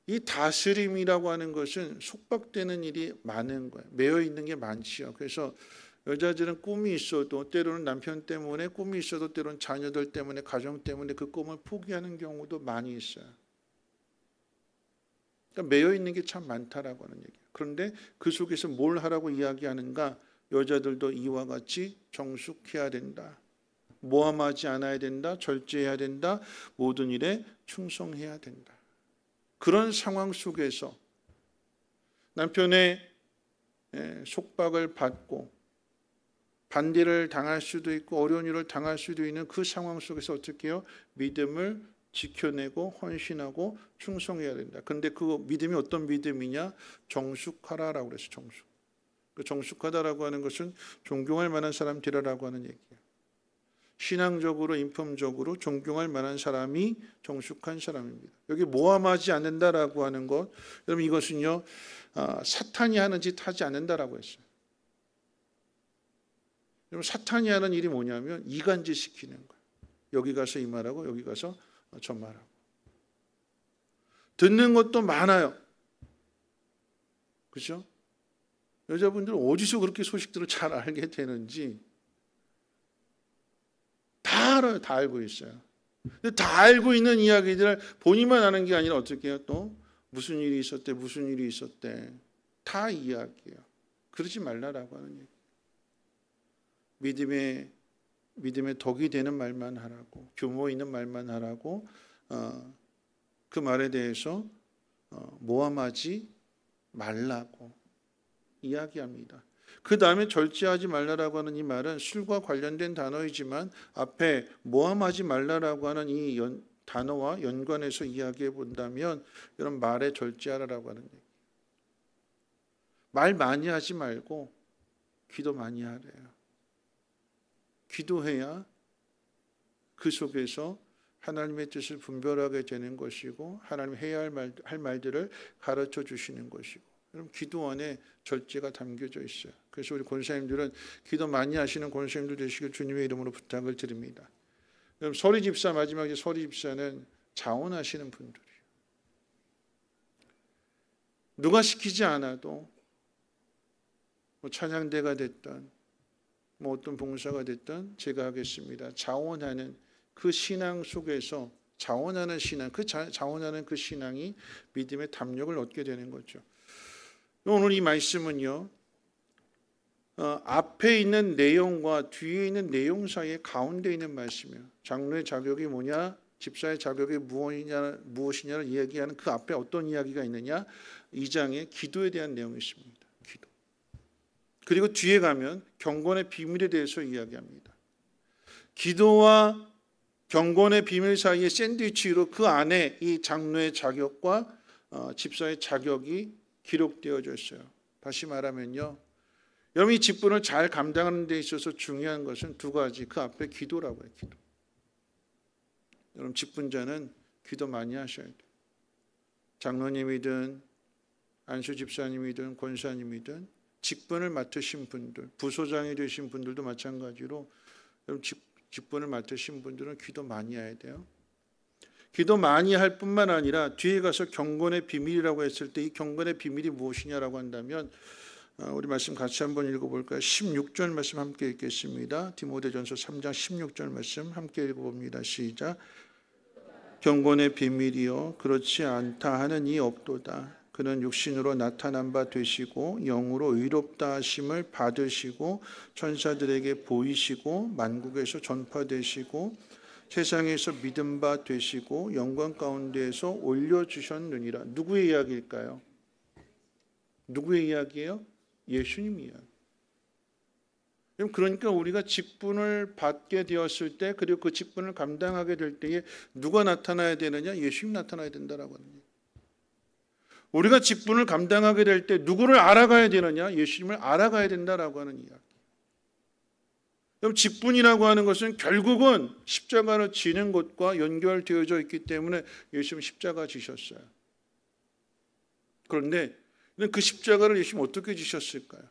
이 다스림이라고 하는 것은 속박되는 일이 많은 거예요. 매여 있는 게 많지요. 그래서 여자들은 꿈이 있어도 때로는 남편 때문에 꿈이 있어도 때로는 자녀들 때문에 가정 때문에 그 꿈을 포기하는 경우도 많이 있어요. 그러니까 매여 있는 게 참 많다라고 하는 얘기예요. 그런데 그 속에서 뭘 하라고 이야기하는가? 여자들도 이와 같이 정숙해야 된다. 모함하지 않아야 된다. 절제해야 된다. 모든 일에 충성해야 된다. 그런 상황 속에서 남편의 속박을 받고 반대를 당할 수도 있고 어려운 일을 당할 수도 있는 그 상황 속에서 어떻게 해요? 믿음을 지켜내고 헌신하고 충성해야 된다. 그런데 그 믿음이 어떤 믿음이냐? 정숙하라라고 그랬어요. 정숙. 그 정숙하다라고 하는 것은 존경할 만한 사람 되라라고 하는 얘기예요. 신앙적으로 인품적으로 존경할 만한 사람이 정숙한 사람입니다. 여기 모함하지 않는다라고 하는 것, 여러분 이것은요 사탄이 하는 짓 하지 않는다라고 했어요. 여러분 사탄이 하는 일이 뭐냐면 이간질 시키는 거예요. 여기 가서 이 말하고 여기 가서 저 말하고. 듣는 것도 많아요. 그렇죠? 여자분들은 어디서 그렇게 소식들을 잘 알게 되는지 다 알아요. 다 알고 있어요. 근데 다 알고 있는 이야기들을 본인만 아는 게 아니라 어떻게 해요? 또 무슨 일이 있었대, 무슨 일이 있었대. 다 이야기해요. 그러지 말라라고 하는 얘기. 믿음의 덕이 되는 말만 하라고, 규모 있는 말만 하라고, 그 말에 대해서 모함하지 말라고 이야기합니다. 그 다음에 절제하지 말라라고 하는 이 말은 술과 관련된 단어이지만 앞에 모함하지 말라라고 하는 이 단어와 연관해서 이야기해 본다면 이런 말에 절제하라라고 하는 얘기. 말 많이 하지 말고 기도 많이 하래요. 기도해야 그 속에서 하나님의 뜻을 분별하게 되는 것이고 하나님 해야 할 말들을 가르쳐 주시는 것이고, 여러분 기도 안에 절제가 담겨져 있어요. 그래서 우리 권사님들은 기도 많이 하시는 권사님들 되시길 주님의 이름으로 부탁을 드립니다. 여러분 서리 집사, 마지막에 서리 집사는 자원하시는 분들이에요. 누가 시키지 않아도 뭐 찬양대가 됐든 뭐 어떤 봉사가 됐든 제가 하겠습니다. 자원하는 그 신앙 속에서 자원하는 신앙, 자원하는 그 신앙이 믿음의 담력을 얻게 되는 거죠. 오늘 이 말씀은요, 앞에 있는 내용과 뒤에 있는 내용 사이에 가운데 있는 말씀이에요. 장로의 자격이 뭐냐, 집사의 자격이 무엇이냐를 이야기하는 그 앞에 어떤 이야기가 있느냐, 2장에 기도에 대한 내용이 있습니다. 기도. 그리고 뒤에 가면 경건의 비밀에 대해서 이야기합니다. 기도와 경건의 비밀 사이의 샌드위치로 그 안에 이 장로의 자격과 집사의 자격이 기록되어져 있어요. 다시 말하면요, 여러분 이 직분을 잘 감당하는 데 있어서 중요한 것은 두 가지, 그 앞에 기도라고 해요. 기도. 여러분 직분자는 기도 많이 하셔야 돼요. 장로님이든 안수 집사님이든 권사님이든 직분을 맡으신 분들, 부소장이 되신 분들도 마찬가지로 여러분 직분을 맡으신 분들은 기도 많이 해야 돼요. 기도 많이 할 뿐만 아니라 뒤에 가서 경건의 비밀이라고 했을 때 이 경건의 비밀이 무엇이냐라고 한다면 우리 말씀 같이 한번 읽어볼까요? 16절 말씀 함께 읽겠습니다. 디모데전서 3장 16절 말씀 함께 읽어봅니다. 시작. 경건의 비밀이요 그렇지 않다 하는 이 없도다. 그는 육신으로 나타난 바 되시고 영으로 의롭다 하심을 받으시고 천사들에게 보이시고 만국에서 전파되시고 세상에서 믿음 바 되시고 영광 가운데에서 올려주셨느니라. 누구의 이야기일까요? 누구의 이야기예요? 예수님 이야기. 그러니까 우리가 직분을 받게 되었을 때 그리고 그 직분을 감당하게 될 때에 누가 나타나야 되느냐? 예수님 나타나야 된다라고 합니다. 우리가 직분을 감당하게 될 때 누구를 알아가야 되느냐? 예수님을 알아가야 된다라고 하는 이야기. 그럼 직분이라고 하는 것은 결국은 십자가로 지는 것과 연결되어져 있기 때문에 예수님 십자가 지셨어요. 그런데 그 십자가를 예수님 어떻게 지셨을까요?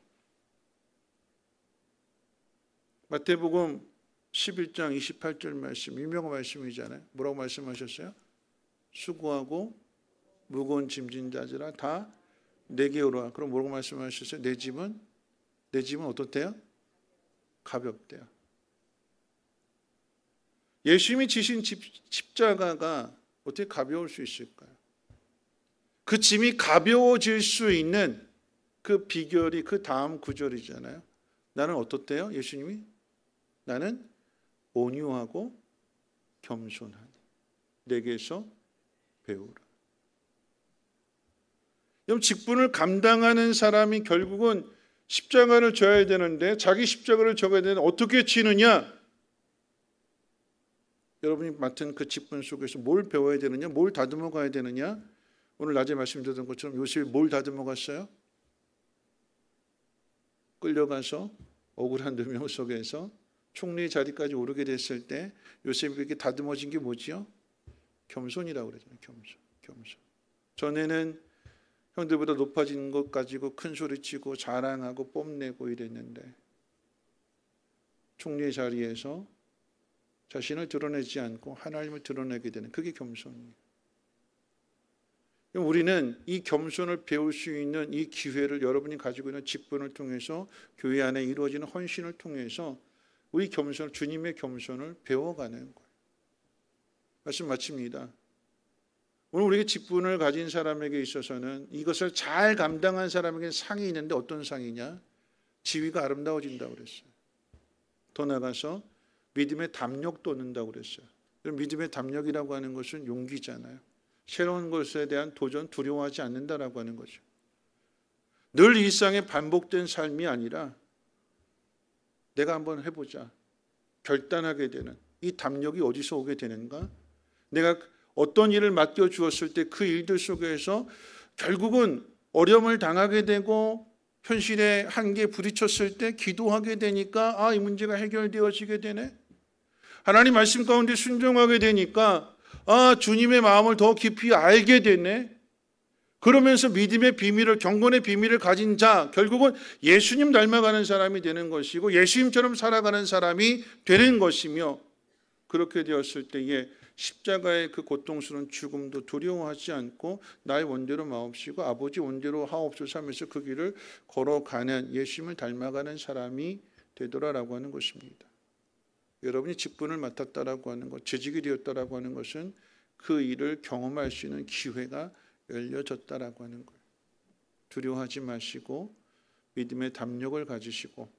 마태복음 11장 28절 말씀, 유명한 말씀이잖아요. 뭐라고 말씀하셨어요? 수고하고 무거운 짐진 자들아 다 내게 오라. 그럼 뭐라고 말씀하셨어요? 내 짐은 어떻대요? 가볍대요. 예수님이 지신 십자가가 어떻게 가벼울 수 있을까요? 그 짐이 가벼워질 수 있는 그 비결이 그 다음 구절이잖아요. 나는 어떻대요? 예수님이 나는 온유하고 겸손하니 내게서 배우라. 그럼 직분을 감당하는 사람이 결국은 십자가를 져야 되는데 자기 십자가를 져야 되는데 어떻게 지느냐? 여러분이 맡은 그 직분 속에서 뭘 배워야 되느냐? 뭘 다듬어 가야 되느냐? 오늘 낮에 말씀드렸던 것처럼 요셉이 뭘 다듬어 갔어요? 끌려가서 억울한 누명 속에서 총리 자리까지 오르게 됐을 때 요셉에게 다듬어진 게 뭐지요? 겸손이라고 그러잖아요. 겸손. 전에는 형들보다 높아진 것 가지고 큰 소리치고 자랑하고 뽐내고 이랬는데 총리의 자리에서 자신을 드러내지 않고 하나님을 드러내게 되는 그게 겸손이에요. 우리는 이 겸손을 배울 수 있는 이 기회를 여러분이 가지고 있는 직분을 통해서 교회 안에 이루어지는 헌신을 통해서 우리 겸손, 주님의 겸손을 배워가는 거예요. 말씀 마칩니다. 오늘 우리가 직분을 가진 사람에게 있어서는 이것을 잘 감당한 사람에게는 상이 있는데 어떤 상이냐? 지위가 아름다워진다고 그랬어요. 더 나가서 믿음의 담력도 얻는다고 그랬어요. 믿음의 담력이라고 하는 것은 용기잖아요. 새로운 것에 대한 도전, 두려워하지 않는다라고 하는 거죠. 늘 일상에 반복된 삶이 아니라 내가 한번 해보자. 결단하게 되는 이 담력이 어디서 오게 되는가? 내가 어떤 일을 맡겨주었을 때 그 일들 속에서 결국은 어려움을 당하게 되고 현실의 한계에 부딪혔을 때 기도하게 되니까 이 문제가 해결되어지게 되네. 하나님 말씀 가운데 순종하게 되니까 주님의 마음을 더 깊이 알게 되네. 그러면서 믿음의 비밀을, 경건의 비밀을 가진 자, 결국은 예수님 닮아가는 사람이 되는 것이고 예수님처럼 살아가는 사람이 되는 것이며, 그렇게 되었을 때에 십자가의 그 고통스러운 죽음도 두려워하지 않고 나의 원대로 마옵시고 아버지 원대로 하옵소서 하면서 그 길을 걸어가는, 예수님을 닮아가는 사람이 되더라라고 하는 것입니다. 여러분이 직분을 맡았다라고 하는 것, 재직이 되었다라고 하는 것은 그 일을 경험할 수 있는 기회가 열려졌다라고 하는 거예요. 두려워하지 마시고 믿음의 담력을 가지시고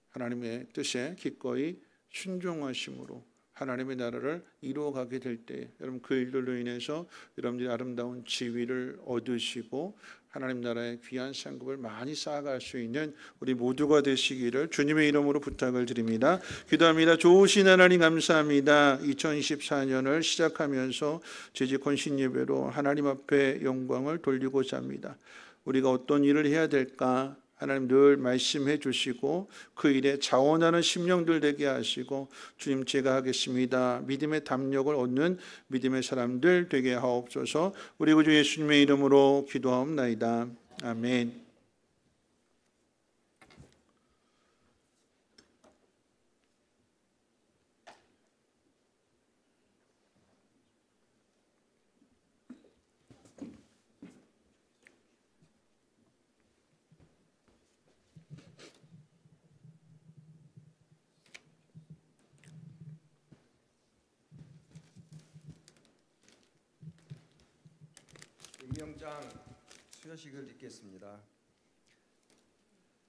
하나님의 뜻에 기꺼이 순종하심으로 하나님의 나라를 이루어가게 될 때 여러분 그 일들로 인해서 여러분들이 아름다운 지위를 얻으시고 하나님 나라의 귀한 상급을 많이 쌓아갈 수 있는 우리 모두가 되시기를 주님의 이름으로 부탁을 드립니다. 기도합니다. 좋으신 하나님 감사합니다. 2024년을 시작하면서 재직 헌신 예배로 하나님 앞에 영광을 돌리고자 합니다. 우리가 어떤 일을 해야 될까? 하나님 늘 말씀해 주시고 그 일에 자원하는 심령들 되게 하시고 주님 제가 하겠습니다. 믿음의 담력을 얻는 믿음의 사람들 되게 하옵소서. 우리 구주 예수님의 이름으로 기도하옵나이다. 아멘. 임명장 수여식을 읽겠습니다.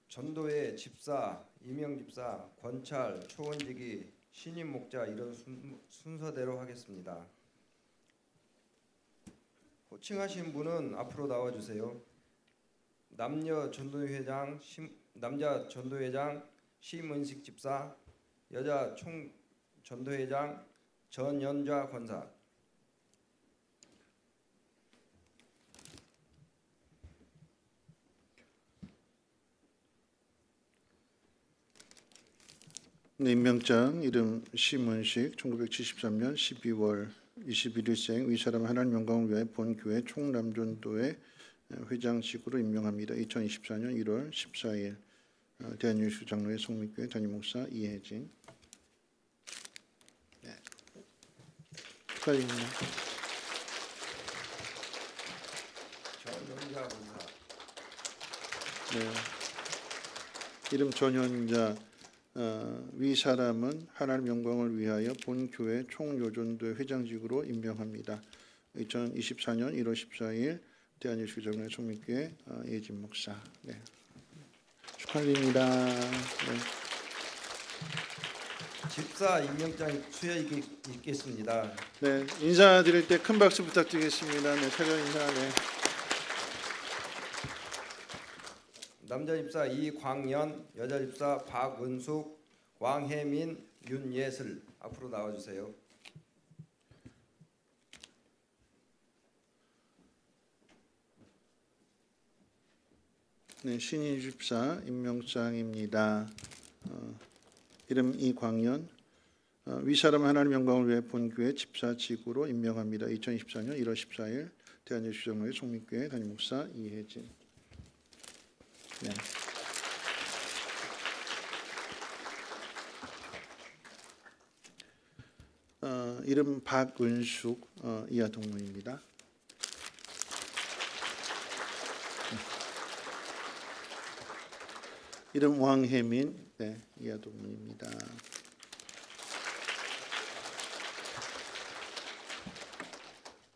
전도회 집사, 임명집사, 권찰, 초원지기, 신임 목자 이런 순서대로 하겠습니다. 호칭하신 분은 앞으로 나와주세요. 남자 전도회장 심은식 집사, 여자 총 전도회장 전연좌 권사. 네, 임명장 이름 심은식 1973년 12월 21일생 위사람 하나님 영광을 위하여 본교회 총남전도회 회장직으로 임명합니다. 2024년 1월 14일 대한예수 장로회 성민교회 담임목사 이혜진. 네. 축하드립니다. 전연좌 권사. 네. 이름 전연자 위 사람은 하나님 영광을 위하여 본교회 총요전도회 회장직으로 임명합니다. 2024년 1월 14일 대한예수 장로회 성민교회 예진 목사. 네. 축하드립니다. 네. 집사 임명장 수여 읽겠습니다. 네, 인사드릴 때 큰 박수 부탁드리겠습니다. 네, 차려 인사. 네. 남자 집사 이광연, 여자 집사 박은숙, 왕혜민, 윤예슬 앞으로 나와주세요. 네, 신인 집사 임명장입니다. 이름 이광연, 위사람 하나님 영광을 위해 본교회 집사직으로 임명합니다. 2024년 1월 14일 대한예수 장로회 송민교회 담임목사 이혜진. 네. 이름 박은숙 이하 동문입니다. 이름 왕혜민 네, 이하 동문입니다.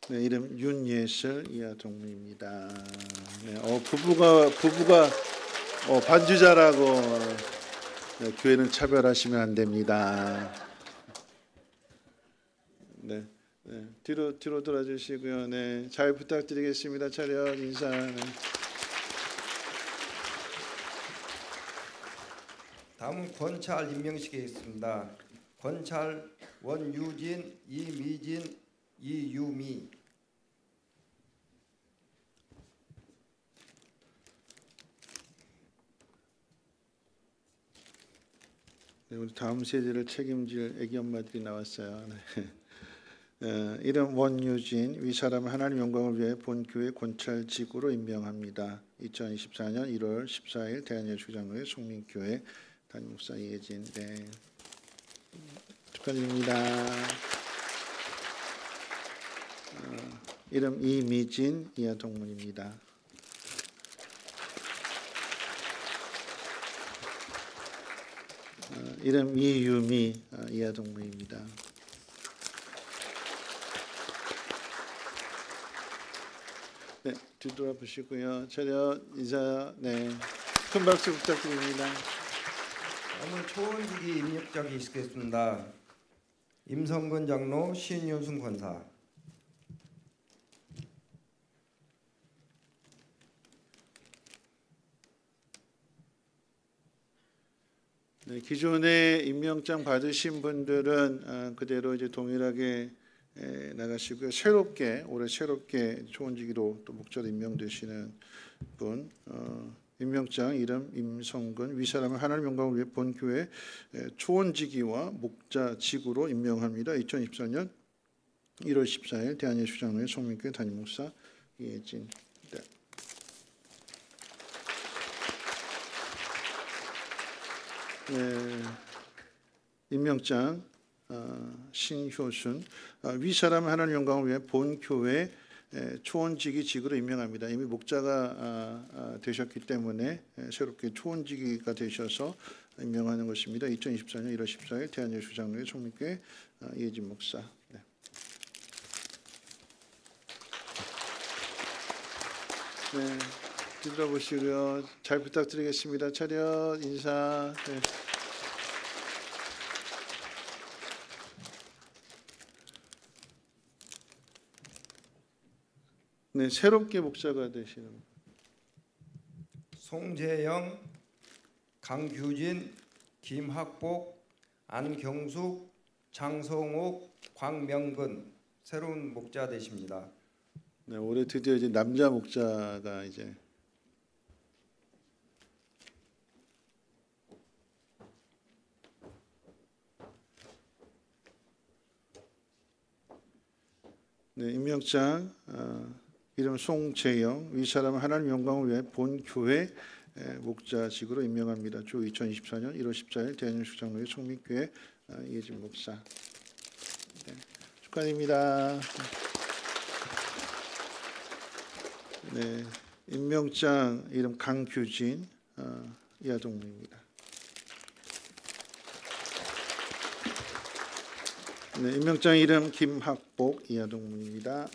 네, 이름 윤예슬 이하 동문입니다. 네, 부부가 반주자라고 네, 교회는 차별하시면 안 됩니다. 네, 네, 뒤로 돌아주시고요. 네, 잘 부탁드리겠습니다. 차렷 인사. 네. 다음은 권찰 임명식이겠습니다. 권찰 원유진, 이미진, 이유미. 네, 우리 다음 세대를 책임질 애기 엄마들이 나왔어요. 네. 이름 원유진 위사람 하나님 영광을 위해 본교회 권찰직으로 임명합니다. 2024년 1월 14일 대한예수 장로회 송민교회 담임목사 이혜진. 네. 축하드립니다. 이름 이미진 이하 동문입니다. 이름 이유미 이하 동문입니다. 네, 뒤돌아보시고요. 차렷 인사. 네, 큰 박수 부탁드립니다. 다음은 초원지기 임명장이 있겠습니다. 임성근 장로, 신윤순 권사. 네, 기존에 임명장 받으신 분들은 그대로 이제 동일하게 나가시고요. 올해 새롭게 초원지기로 또 목자로 임명되시는 분, 임명장 이름 임성근 위사람을 하나님 영광을 위해 본교회 초원지기와 목자직으로 임명합니다. 2024년 1월 14일 대한예수 장로회 송민교회 담임목사 이혜진. 네. 네, 임명장 신효순 위사람 하나님 영광을 위해 본교회 초원지기직으로 임명합니다. 이미 목자가 되셨기 때문에 새롭게 초원지기가 되셔서 임명하는 것입니다. 2024년 1월 14일 대한예수 장로회 송민교회 이혜진 목사. 네. 네, 뒤돌아보시고요. 잘 부탁드리겠습니다. 차렷 인사. 네. 네, 새롭게 목사가 되시는 송재영, 강규진, 김학복, 안경숙, 장성옥, 광명근 새로운 목자 되십니다. 네, 올해 드디어 이제 남자 목자가 이제 네, 임명장 이름 송재영 이 사람은 하나님 영광을 위해 본 교회 목자직으로 임명합니다. 주 2024년 1월 14일 대한민국 장로회 성민교회 이혜진 목사. 네, 축하드립니다. 네, 임명장 이름 강규진 이하동무입니다. 네, 임명장 이름 김학복 이하동무입니다.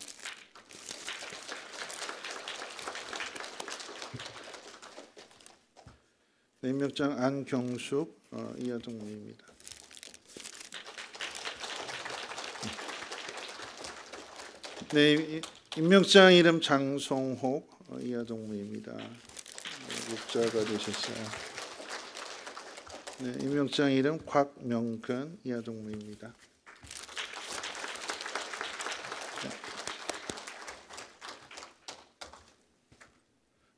네, 임명장 안경숙 이하동무입니다. 네, 임명장 이름 장성옥 이하동무입니다. 네, 목자가 되셨어요. 네, 임명장 이름 곽명근 이하동무입니다.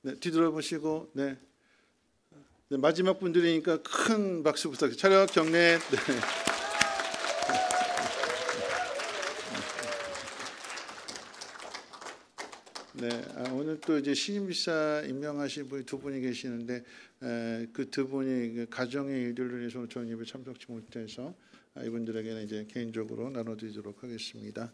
네, 뒤돌아보시고 네. 네, 마지막 분들이니까 큰 박수 부탁드립니다. 차렷 경례. 네. 네, 오늘 또 이제 신임비사 임명하신 분이 두 분이 계시는데 그 두 분이 가정의 일들로 인해서 저는 예배 참석치 못해서 이분들에게는 이제 개인적으로 나눠드리도록 하겠습니다.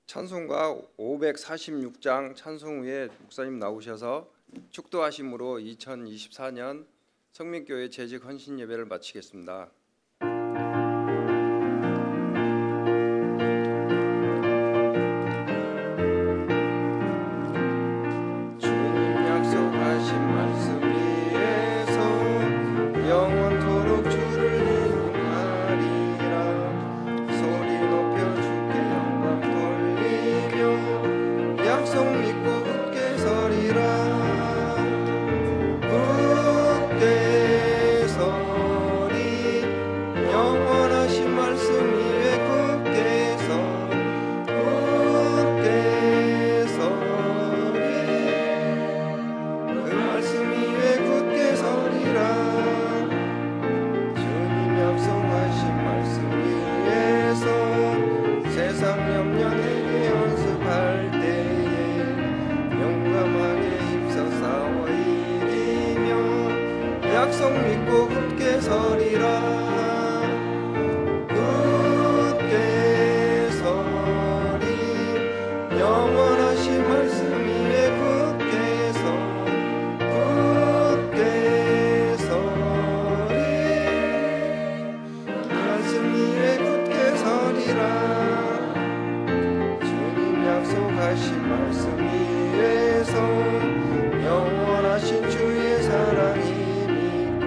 찬송가 546장 찬송 후에 목사님 나오셔서 축도하심으로 2024년 성민교회 재직 헌신 예배를 마치겠습니다. 주님 약속하신 말씀 위에서 영원토록 주를 찬송하리라. 소리 높여 주께 영광 돌리며 약속 믿고 굳게 서리라. 굳게 서리 영원하신 말씀 위에 굳게 서리 그 말씀 위에 굳게 서리라. 주님 약속하신 말씀 위에서 세상 염려 내게 연습할 때에 용감하게 힘써 싸워 이기며 약속 믿고 굳게 서리라. 굳게 서리 영원하신 말씀 위에 굳게 서리 말씀 위에 굳게 서리라. 주님 약속하신 말씀 위에서 영원하신 주의 사랑이 믿고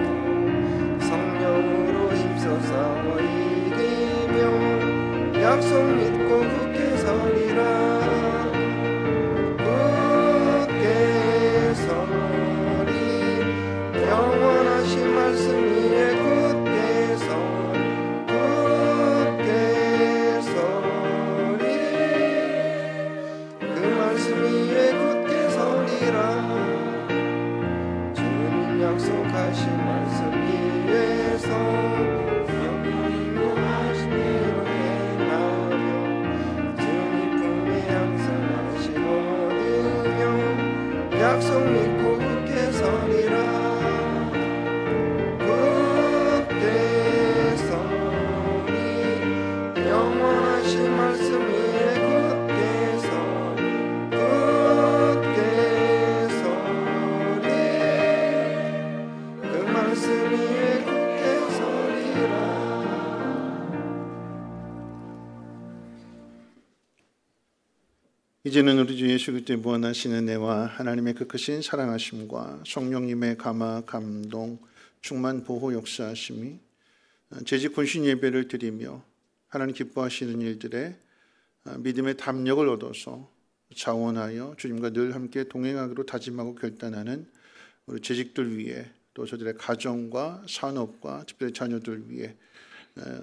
성령으로 힘써 싸워 이기며 약속 믿고 굳게 서리라. 굳게 서리 영원하신 말씀 위에 굳게 서리 그 말씀 위에 굳게 서리라. 주님 약속하신 말씀 위에서 영원히 하신 대로 행하며 주님 품에 항상 하신 얻으며 약속 믿고 굳게 서리라. 굳게 서리 영원하신 말씀 위에 굳게 서리 그 말씀 위에 굳게 서리라. 이제는 우리 주 예수 그리스도의 무한하신 은혜와 하나님의 그 크신 사랑하심과 성령님의 감화 감동 충만 보호 역사하심이 재직 군신 예배를 드리며 하나님 기뻐하시는 일들에 믿음의 담력을 얻어서 자원하여 주님과 늘 함께 동행하기로 다짐하고 결단하는 우리 재직들 위해 또 저들의 가정과 산업과 특별히 자녀들 위해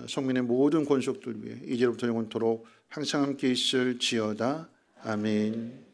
성민의 모든 권속들 위해 이제로부터 영원토록 항상 함께 있을지어다. 아멘.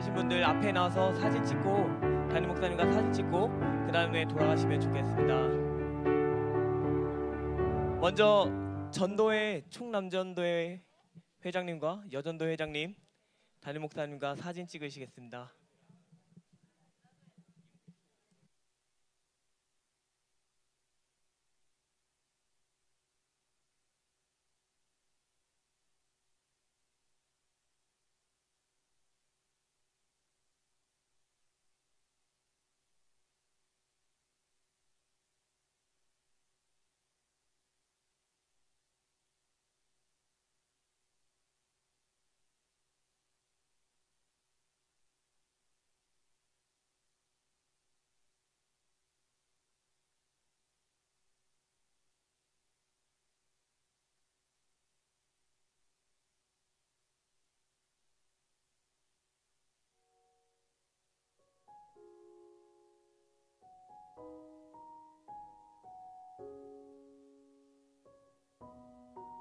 하신 분들 앞에 나와서 사진 찍고 담임 목사님과 사진 찍고 그 다음에 돌아가시면 좋겠습니다. 먼저 전도회 총남전도회 회장님과 여전도 회장님, 담임 목사님과 사진 찍으시겠습니다.